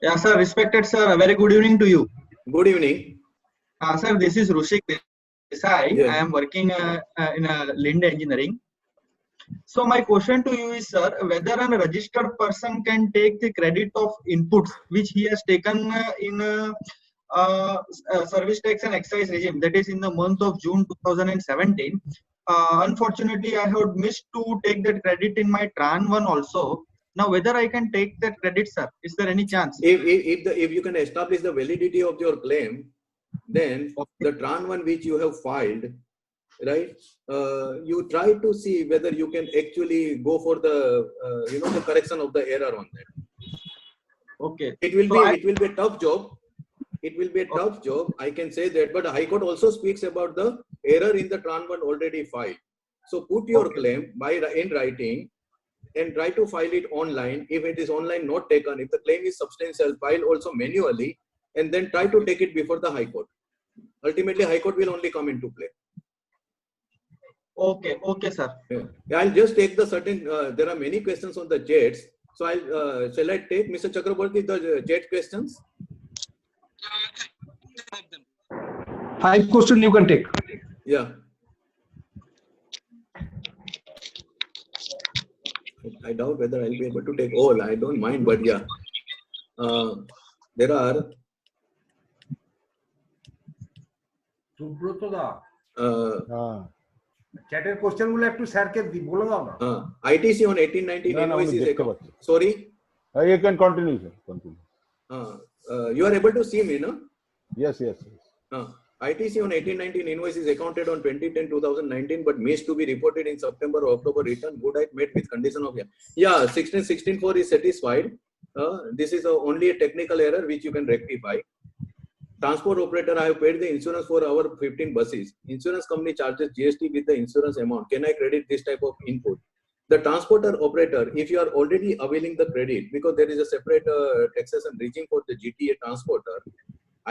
Yeah, sir. Respected sir. A very good evening to you. Good evening. Sir, this is Rushik Desai. Yes. I am working in Lind Engineering. So my question to you is, sir, whether a registered person can take the credit of inputs which he has taken in service tax and excise regime, that is in the month of June 2017. Unfortunately, I have missed to take that credit in my Tran 1 also. Now, whether I can take that credit, sir? Is there any chance? If you can establish the validity of your claim, then the Tran 1 which you have filed, right? You try to see whether you can actually go for the the correction of the error on that. Okay. It will be a tough job. It will be a tough job. I can say that. But the High Court also speaks about the error in the Tran 1 already filed. So put your claim in writing and try to file it online. If it is online not taken, if the claim is substantial, file also manually, and then try to take it before the High Court. Ultimately, High Court will only come into play. Okay. Okay, sir. Yeah. I'll just take the certain. There are many questions on the chats. So shall I take, Mr. Chakraborty, the chat questions? 5 questions you can take. Yeah. I doubt whether I'll be able to take all. I don't mind, but yeah. There are. Subrata da Ah. চ্যাটের question গুলো একটু স্যারকে বলে দাও না ITC on 1819 No, no, invoices. only দেখতে পাচ্ছি। Sorry. You can continue, sir. Continue. You are able to see me, no? Yes, yes, yes. ITC on 1819 invoice is accounted on 2010-2019, but missed to be reported in September or October return. Good I met with condition of 16.16.4 is satisfied. This is only a technical error which you can rectify. Transport operator, I have paid the insurance for our 15 buses. Insurance company charges GST with the insurance amount. Can I credit this type of input? The transporter operator, if you are already availing the credit, because there is a separate taxation regime for the GTA transporter,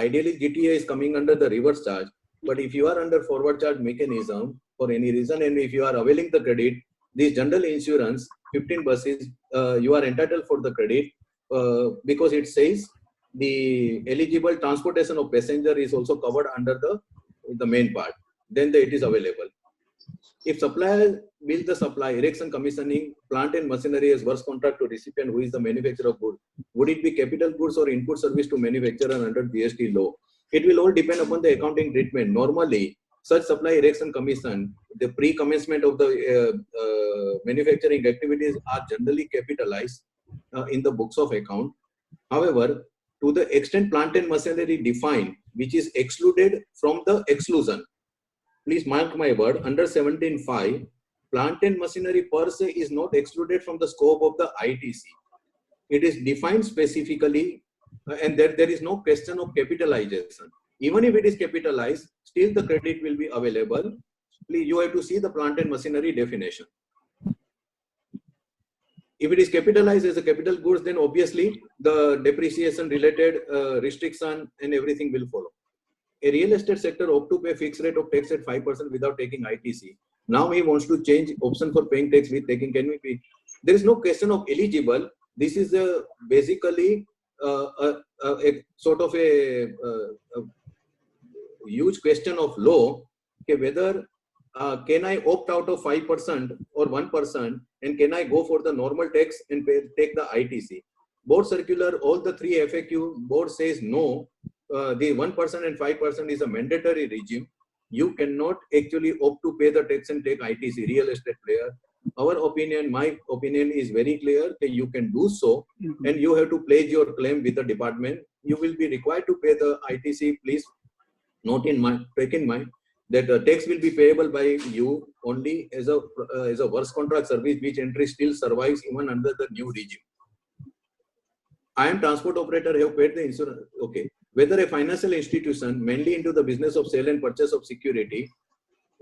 ideally GTA is coming under the reverse charge. But if you are under forward charge mechanism for any reason, and if you are availing the credit, this general insurance, 15 buses, you are entitled for the credit because it says the eligible transportation of passenger is also covered under the main part. Then it is available. If supplier bills the supply, erection, commissioning, plant and machinery as works contract to recipient who is the manufacturer of goods, would it be capital goods or input service to manufacturer under GST law? It will all depend upon the accounting treatment. Normally, such supply erection commission, the pre-commencement of the manufacturing activities are generally capitalized in the books of account. However, to the extent plant and machinery defined, which is excluded from the exclusion, please mark my word, under 17.5, plant and machinery per se is not excluded from the scope of the ITC. It is defined specifically, and there is no question of capitalization. Even if it is capitalized, still the credit will be available. Please, you have to see the plant and machinery definition. If it is capitalized as a capital goods, then obviously the depreciation related restriction and everything will follow. A real estate sector opt to pay fixed rate of tax at 5% without taking ITC. Now he wants to change option for paying tax with taking. Can we pay? There is no question of eligible. This is basically a sort of a huge question of law. Okay, whether can I opt out of 5% or 1%, and can I go for the normal tax and take the ITC? Board circular, all the three FAQ, board says no. The 1% and 5% is a mandatory regime. You cannot actually opt to pay the tax and take ITC, real estate player. Our opinion, my opinion is very clear that you can do so, and you have to pledge your claim with the department. You will be required to pay the ITC. Please note in mind, take in mind that the tax will be payable by you only as a works contract service, which entry still survives even under the new regime. I am transport operator, have paid the insurance. Okay. Whether a financial institution mainly into the business of sale and purchase of security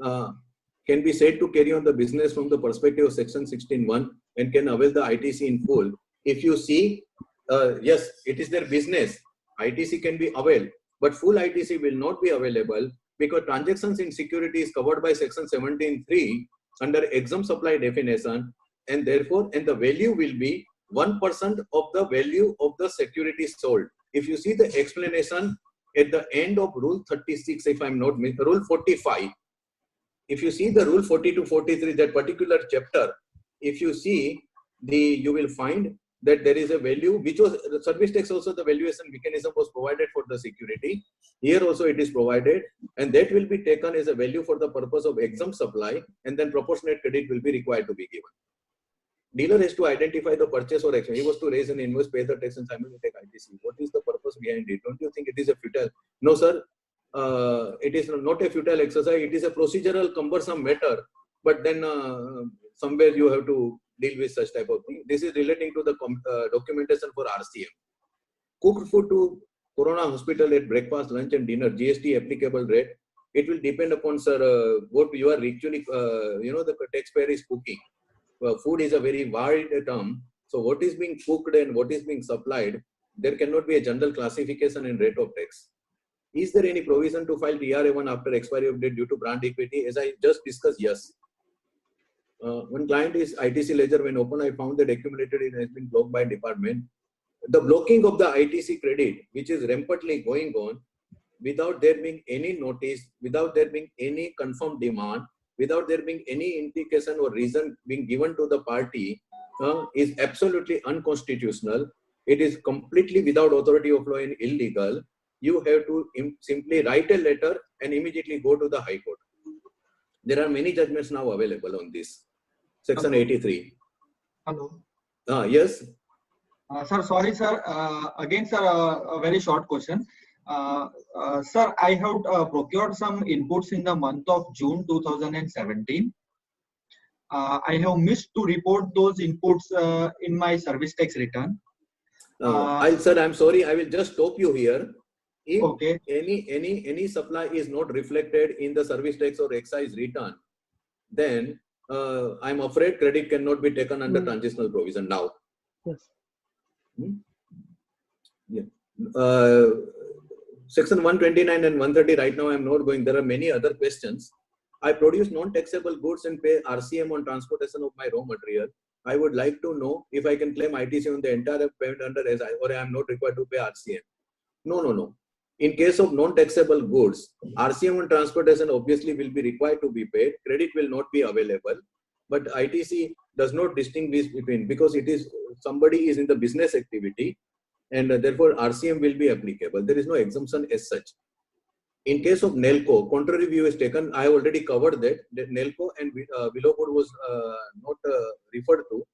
can be said to carry on the business from the perspective of section 16.1 and can avail the ITC in full. If you see, yes, it is their business. ITC can be availed, but full ITC will not be available because transactions in security is covered by section 17.3 under exempt supply definition, and therefore, and the value will be 1% of the value of the security sold. If you see the explanation at the end of rule 36, if I'm not mistaken, rule 45, if you see the rule 42, 43, that particular chapter, if you see you will find that there is a value, which was the service tax also, the valuation mechanism was provided for the security. Here also it is provided, and that will be taken as a value for the purpose of exempt supply, and then proportionate credit will be required to be given. Dealer has to identify the purchase or action. He was to raise an invoice, pay the tax, and simultaneously take ITC. What is the purpose behind it? Don't you think it is a futile? No, sir. It is not a futile exercise. It is a procedural, cumbersome matter. But then somewhere you have to deal with such type of thing. This is relating to the documentation for RCM. Cooked food to Corona Hospital at breakfast, lunch, and dinner. GST applicable rate. It will depend upon, sir, what you are actually. The taxpayer is cooking. Food is a very wide term. So what is being cooked and what is being supplied, there cannot be a general classification and rate of tax. Is there any provision to file DRA1 after expiry of date due to brand equity? As I just discussed, yes. One client is ITC ledger. When open, I found that accumulated it has been blocked by department. The blocking of the ITC credit, which is rampantly going on, without there being any notice, without there being any confirmed demand, without there being any indication or reason being given to the party, is absolutely unconstitutional. It is completely without authority of law and illegal. You have to simply write a letter and immediately go to the High Court. There are many judgments now available on this. Section 83. Hello. Yes. Sir, sorry, sir. Again, sir, a very short question. Sir, I have procured some inputs in the month of June 2017. I have missed to report those inputs in my service tax return. Sir, I'm sorry. I will just stop you here. If okay. any supply is not reflected in the service tax or excise return, then I'm afraid credit cannot be taken under transitional provision now. Yes. Yeah. Section 129 and 130 right now I'm not going. There are many other questions. I produce non-taxable goods and pay RCM on transportation of my raw material. I would like to know if I can claim ITC on the entire payment under SI, or I am not required to pay RCM. No. In case of non-taxable goods, RCM on transportation obviously will be required to be paid. Credit will not be available. But ITC does not distinguish between, because it is somebody is in the business activity, and therefore RCM will be applicable. There is no exemption as such. In case of NELCO, contrary view is taken. I already covered that. NELCO and below board was not referred to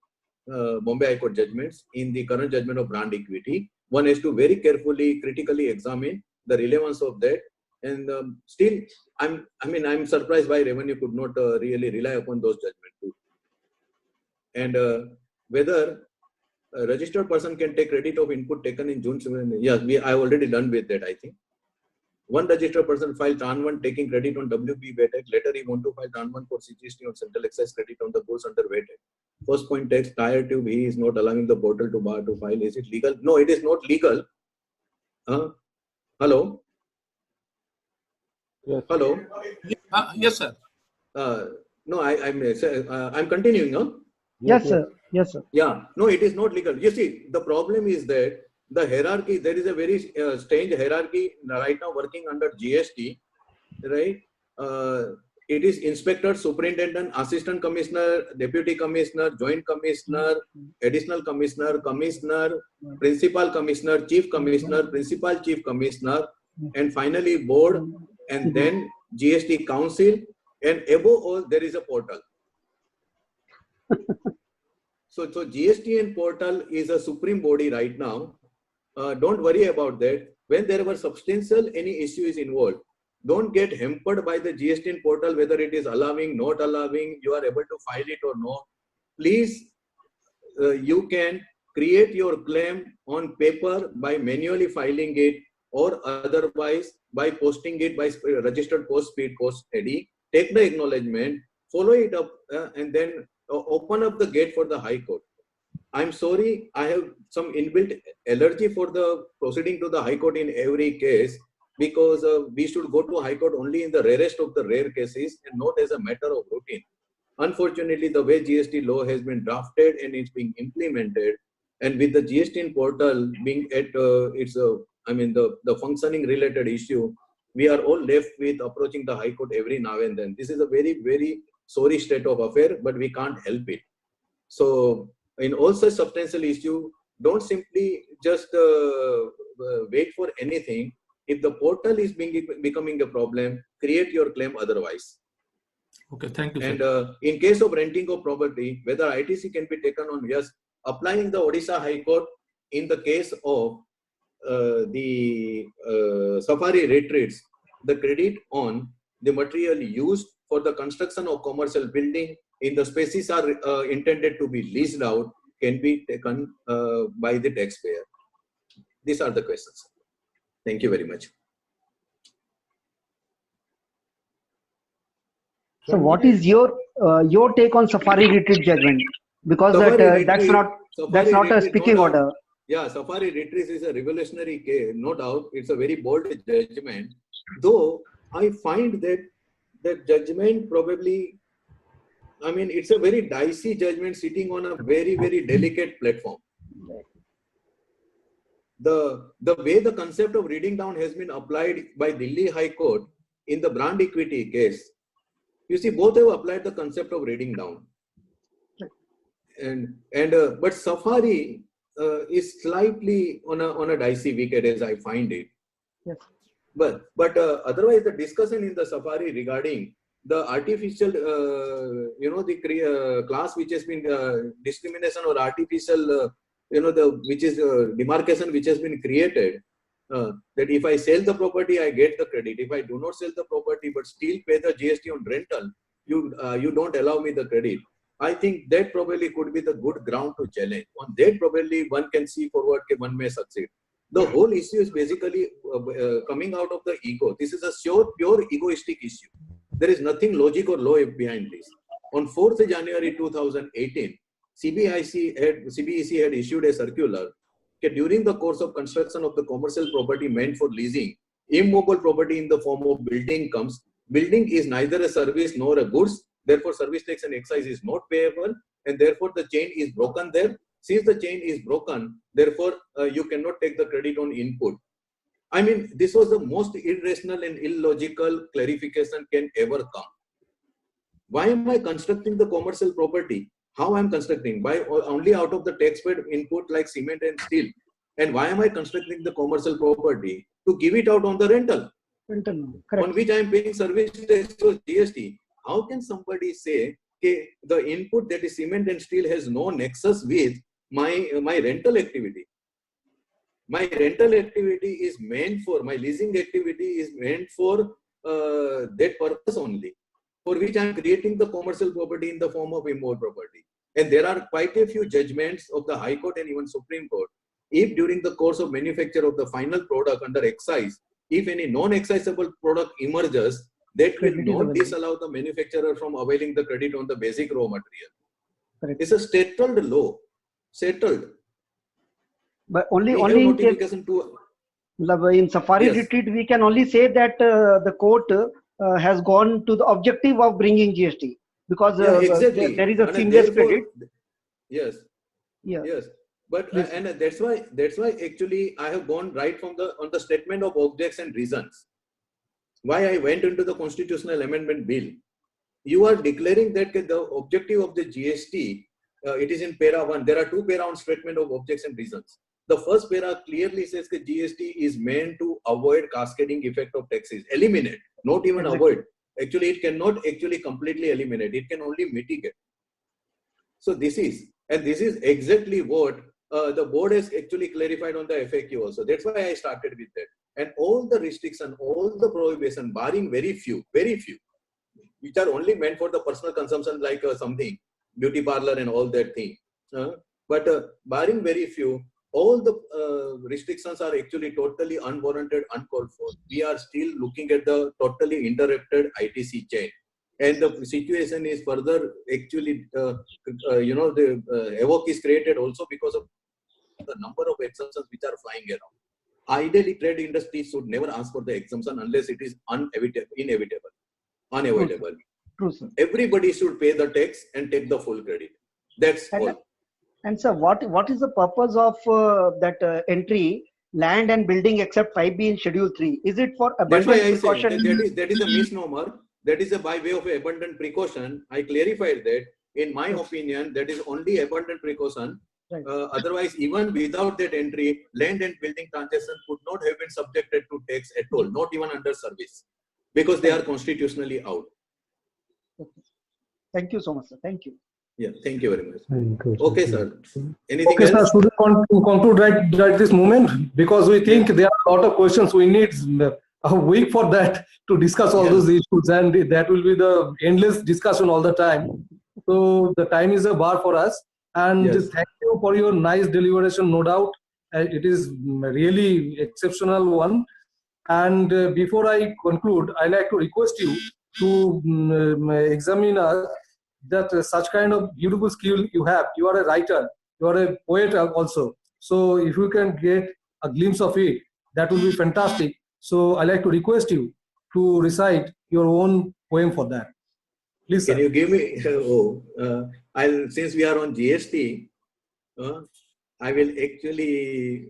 Bombay High Court judgments in the current judgment of brand equity. One has to very carefully, critically examine the relevance of that. And still, I'm surprised why revenue could not really rely upon those judgments too. And whether a registered person can take credit of input taken in June 7. Yes, I already done with that, I think. One registered person filed Tran 1 taking credit on WB VAT. Later, he want to file Tran 1 for CGST on central excise credit on the goods under VAT. First point text, tire tube, he is not allowing the portal to bar to file. Is it legal? No, it is not legal. Hello? Yes. Hello? Yes, sir. No, I'm continuing, huh? Yes, sir. Yes, sir. Yeah, no, it is not legal. You see, the problem is that the hierarchy, there is a very strange hierarchy right now working under GST, right? It is inspector, superintendent, assistant commissioner, deputy commissioner, joint commissioner, additional commissioner, commissioner, principal commissioner, chief commissioner, principal chief commissioner, and finally board, and then GST council, and above all, there is a portal. So GST and portal is a supreme body right now. Don't worry about that. When there were substantial any issue is involved, don't get hampered by the GST and portal, whether it is allowing, not allowing, you are able to file it or not. Please, you can create your claim on paper by manually filing it, or otherwise by posting it by registered post, speed post ID. Take the acknowledgement, follow it up, and then open up the gate for the High Court. I'm sorry, I have some inbuilt allergy for the proceeding to the High Court in every case, because we should go to High Court only in the rarest of the rare cases and not as a matter of routine. Unfortunately, the way GST law has been drafted and it's being implemented, and with the GST portal being at the functioning related issue, we are all left with approaching the High Court every now and then. This is a very, very sorry state of affair, but we can't help it. So in all such substantial issue, don't simply just wait for anything. If the portal is becoming a problem, create your claim otherwise. Okay, thank you, And sir. in case of renting of property, whether ITC can be taken on, yes, applying the Odisha High Court in the case of the safari retreats, the credit on the material used for the construction of commercial building in the spaces are intended to be leased out can be taken by the taxpayer. These are the questions. Thank you very much. So, what is your take on Safari Retreat judgment? Because Safari that's Safari not a retreat, speaking no doubt. order. Yeah, Safari Retreat is a revolutionary case, no doubt. It's a very bold judgment. Though I find that that judgment probably, it's a very dicey judgment sitting on a very, very delicate platform. The way the concept of reading down has been applied by Delhi High Court in the brand equity case, you see, both have applied the concept of reading down. But Safari is slightly on a dicey wicket as I find it. Yes. But otherwise, the discussion in the Safari regarding the artificial, the class which has been discrimination or artificial, which is demarcation which has been created, that if I sell the property, I get the credit. If I do not sell the property but still pay the GST on rental, you don't allow me the credit. I think that probably could be the good ground to challenge. On that, probably one can see forward that one may succeed. The whole issue is basically coming out of the ego. This is a pure egoistic issue. There is nothing logic or law behind this. On 4th January 2018, CBEC had issued a circular that during the course of construction of the commercial property meant for leasing, immobile property in the form of building comes. Building is neither a service nor a goods. Therefore, service tax and excise is not payable, and therefore the chain is broken there. Since the chain is broken, therefore you cannot take the credit on input. This was the most irrational and illogical clarification can ever come. Why am I constructing the commercial property? How I am constructing? By only out of the taxpayer input like cement and steel. And why am I constructing the commercial property? To give it out on the rental. Internal. on Correct. which I am paying service tax or GST. How can somebody say that the input that is cement and steel has no nexus with my rental activity? My rental activity is meant for, my leasing activity is meant for that purpose only, for which I am creating the commercial property in the form of import property. And there are quite a few judgments of the High Court and even Supreme Court. If during the course of manufacture of the final product under excise, if any non-excisable product emerges, that will Credit is not available. disallow the manufacturer from availing the credit on the basic raw material. Correct. It's a settled law, settled. But only We have in notification to. in Safari Yes. retreat, we can only say that the court has gone to the objective of bringing GST, because Yeah, exactly. there is a And seamless therefore, credit. yes, Yeah. yes. But Please. and that's why actually I have gone right from on the statement of objects and reasons. Why I went into the constitutional amendment bill. You are declaring that the objective of the GST, it is in para 1. There are 2 para on statement of objects and reasons. The first para clearly says that GST is meant to avoid cascading effect of taxes, eliminate, not even Exactly. avoid. Actually, it cannot actually completely eliminate. It can only mitigate. So this is exactly what the board has actually clarified on the FAQ also. That's why I started with that. And all the restriction, all the prohibition, barring very few, which are only meant for the personal consumption, like something, beauty parlor and all that thing. But barring very few, all the restrictions are actually totally unwarranted, uncalled for. We are still looking at the totally interrupted ITC chain. And the situation is further actually, the havoc is created also because of the number of exemptions which are flying around. Ideally, trade industry should never ask for the exemption unless it is unavoidable. True, sir. Everybody should pay the tax and take the full credit. That's all. And sir, what is the purpose of that entry, land and building except 5B in Schedule 3? Is it for That's why abundant I say precaution? that is a misnomer. That is by way of abundant precaution. I clarified that. In my opinion, that is only abundant precaution. Right. Otherwise, even without that entry, land and building transactions could not have been subjected to tax at all, not even under service, because they are constitutionally out. Okay. Thank you so much, sir. Thank you. Yeah, thank you very much. Thank you. Okay, sir. Anything Okay, sir, else? should we conclude right this moment? Because we think there are a lot of questions. We need a week for that to discuss all those issues, and that will be the endless discussion all the time. So the time is a bar for us. And Yes. thank you for your nice deliberation, no doubt. It is really exceptional one. And before I conclude, I like to request you to examine that such kind of beautiful skill you have. You are a writer, you are a poet also. So if you can get a glimpse of it, that will be fantastic. So I like to request you to recite your own poem for that. Please, Can sir. you give me? Since we are on GST, I will actually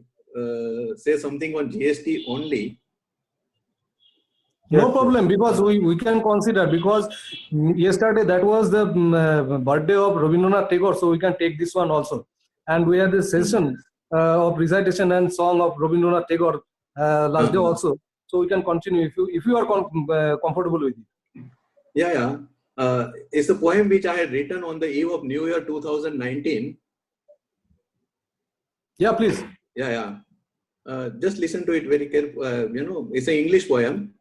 say something on GST only. No problem, because we can consider, because yesterday that was the birthday of Rabindranath Tagore, so we can take this one also. And we had this session of recitation and song of Rabindranath Tagore last day also. So we can continue if you are comfortable with it. Yeah. It's a poem which I had written on the eve of New Year 2019. Yeah, please. Yeah. Just listen to it very carefully. It's an English poem.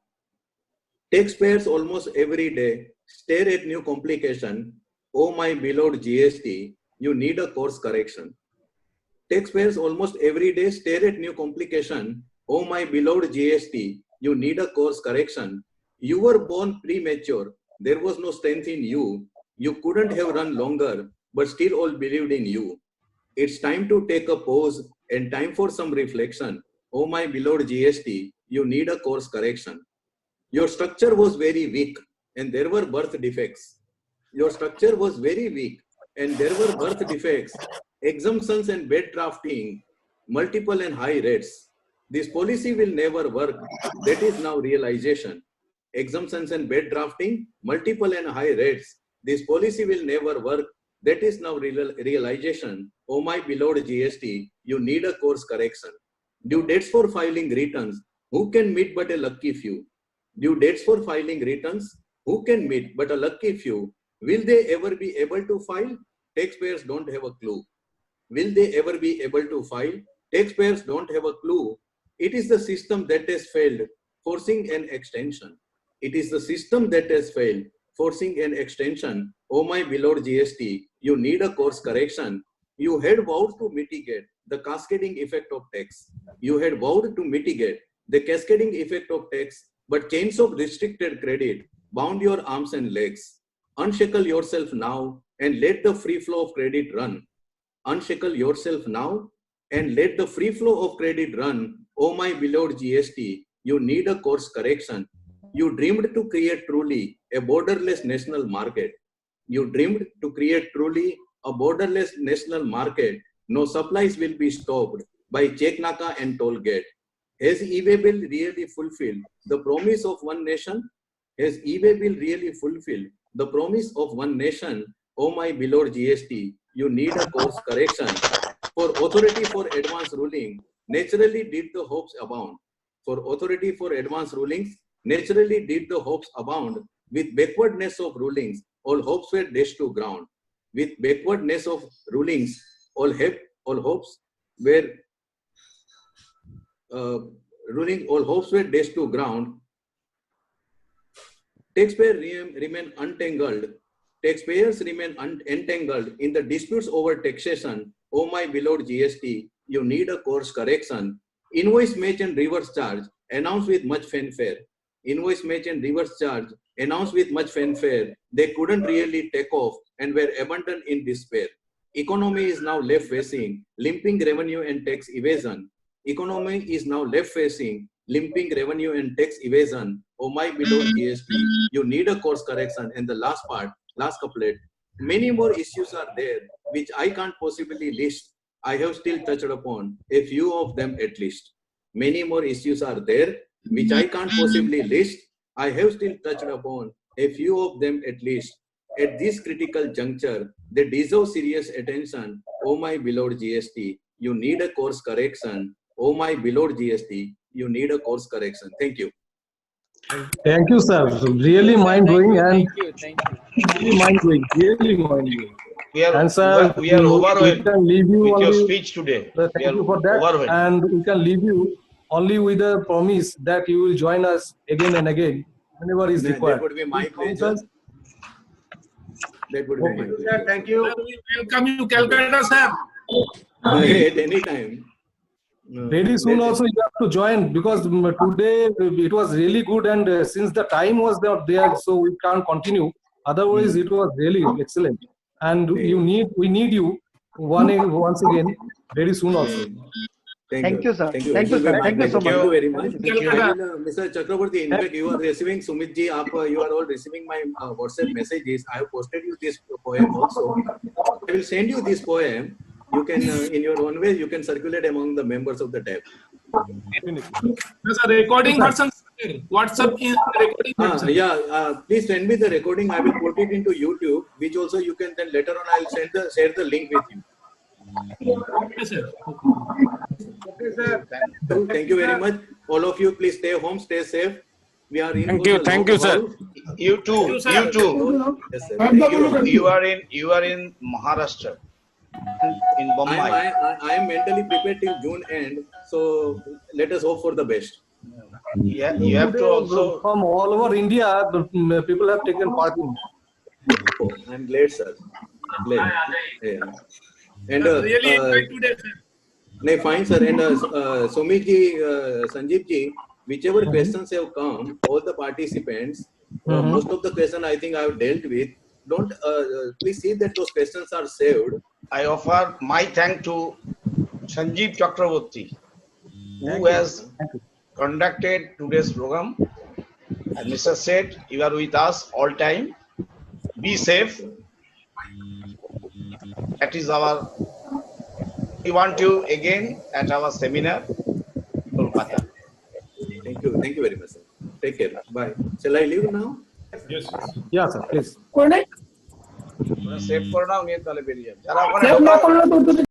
Taxpayers almost every day stare at new complication. Oh my beloved GST, you need a course correction. Taxpayers almost every day stare at new complication. Oh my beloved GST, you need a course correction. You were born premature. There was no strength in you. You couldn't have run longer, but still all believed in you. It's time to take a pause and time for some reflection. Oh my beloved GST, you need a course correction. Your structure was very weak and there were birth defects. Your structure was very weak and there were birth defects, exemptions and bad drafting, multiple and high rates. This policy will never work. That is now realization. Exemptions and bad drafting, multiple and high rates. This policy will never work. That is now realization. Oh my beloved GST, you need a course correction. Due dates for filing returns. Who can meet but a lucky few? due dates for filing returns, who can meet but a lucky few? Will they ever be able to file? Taxpayers don't have a clue. Will they ever be able to file? Taxpayers don't have a clue. It is the system that has failed, forcing an extension. It is the system that has failed, forcing an extension. Oh my beloved GST, you need a course correction. You had vowed to mitigate the cascading effect of tax. You had vowed to mitigate the cascading effect of tax, but chains of restricted credit bound your arms and legs. Unshackle yourself now and let the free flow of credit run. Unshackle yourself now and let the free flow of credit run. Oh my beloved GST, you need a course correction. You dreamed to create truly a borderless national market. You dreamed to create truly a borderless national market. No supplies will be stopped by check naka and toll gate. Has e-way bill really fulfilled the promise of one nation? Has e-way bill really fulfilled the promise of one nation? Oh my beloved GST, you need a course correction. For authority for advance ruling, naturally did the hopes abound. For authority for advance rulings, naturally did the hopes abound. With backwardness of rulings, all hopes were dashed to ground. With backwardness of rulings, all hopes were all hopes were dashed to ground. Taxpayers remain untangled. Taxpayers remain entangled in the disputes over taxation. Oh my beloved GST, you need a course correction. Invoice match and reverse charge announced with much fanfare. Invoice match and reverse charge announced with much fanfare. They couldn't really take off and were abandoned in despair. Economy is now left facing limping revenue and tax evasion. Economy is now left facing limping revenue and tax evasion. Oh my beloved GST, you need a course correction. And the last part, last couplet, many more issues are there which I can't possibly list. I have still touched upon a few of them at least. Many more issues are there which I can't possibly list. I have still touched upon a few of them at least. At this critical juncture, they deserve serious attention. Oh my beloved GST, you need a course correction. Oh my beloved GST, you need a course correction. Thank you. Thank you, sir. Really mind-blowing and Thank you. really mind-blowing. Really mind-blowing. We are, And sir, we are we overwhelmed can leave you with your only. speech today. Thank We are you for that. overwhelmed. And we can leave you only with a promise that you will join us again and again whenever is That required. would be my Promise pleasure. us? That would be my Sir, pleasure. thank you. Sir, we welcome you, Calcutta, sir. At any time. Very soon also you have to join because today it was really good and since the time was not there, so we can't continue. Otherwise, it was really excellent. And we need you once again very soon also. Thank you, sir. Thank you. Thank you, sir. Thank you so Thank you much. very much. Thank you. And, Mr. Chakraborty, in fact, you are receiving, Sumit ji, you are all receiving my WhatsApp messages. I have posted you this poem also. I will send you this poem. You can, in your own way, you can circulate among the members of the tab. There's a recording version. WhatsApp is recording version. Please send me the recording. I will put it into YouTube, which also you can then later on. I will share the link with you. Okay, sir. Okay, sir. Thank you very much. All of you, please stay home, stay safe. We are in. Thank you, sir. You too. sir. You too. Yes, sir. Thank you. You are in Maharashtra, in Bombay. I am mentally prepared till June end. So let us hope for the best. Yeah, you have to also. From all over India, people have taken part in. Oh, I'm glad, sir. Glad. Yeah. And Really enjoyed today, sir. no, fine, sir. And Sumit ji, Sanjeev ji, whichever questions have come, all the participants, most of the questions I think I have dealt with. Don't please see that those questions are saved. I offer my thank to Sanjeev Chakraborty, who has conducted today's program. And Mr. Seth, you are with us all time. Be safe. That is our. We want you again at our seminar, Kolkata. Thank you. Thank you very much, sir. Take care. Bye. Shall I leave now? Yes, sir. Yeah, sir, please. Save করে নাও নিয়ে তাহলে বেরিয়ে যাবে যারা ওখানে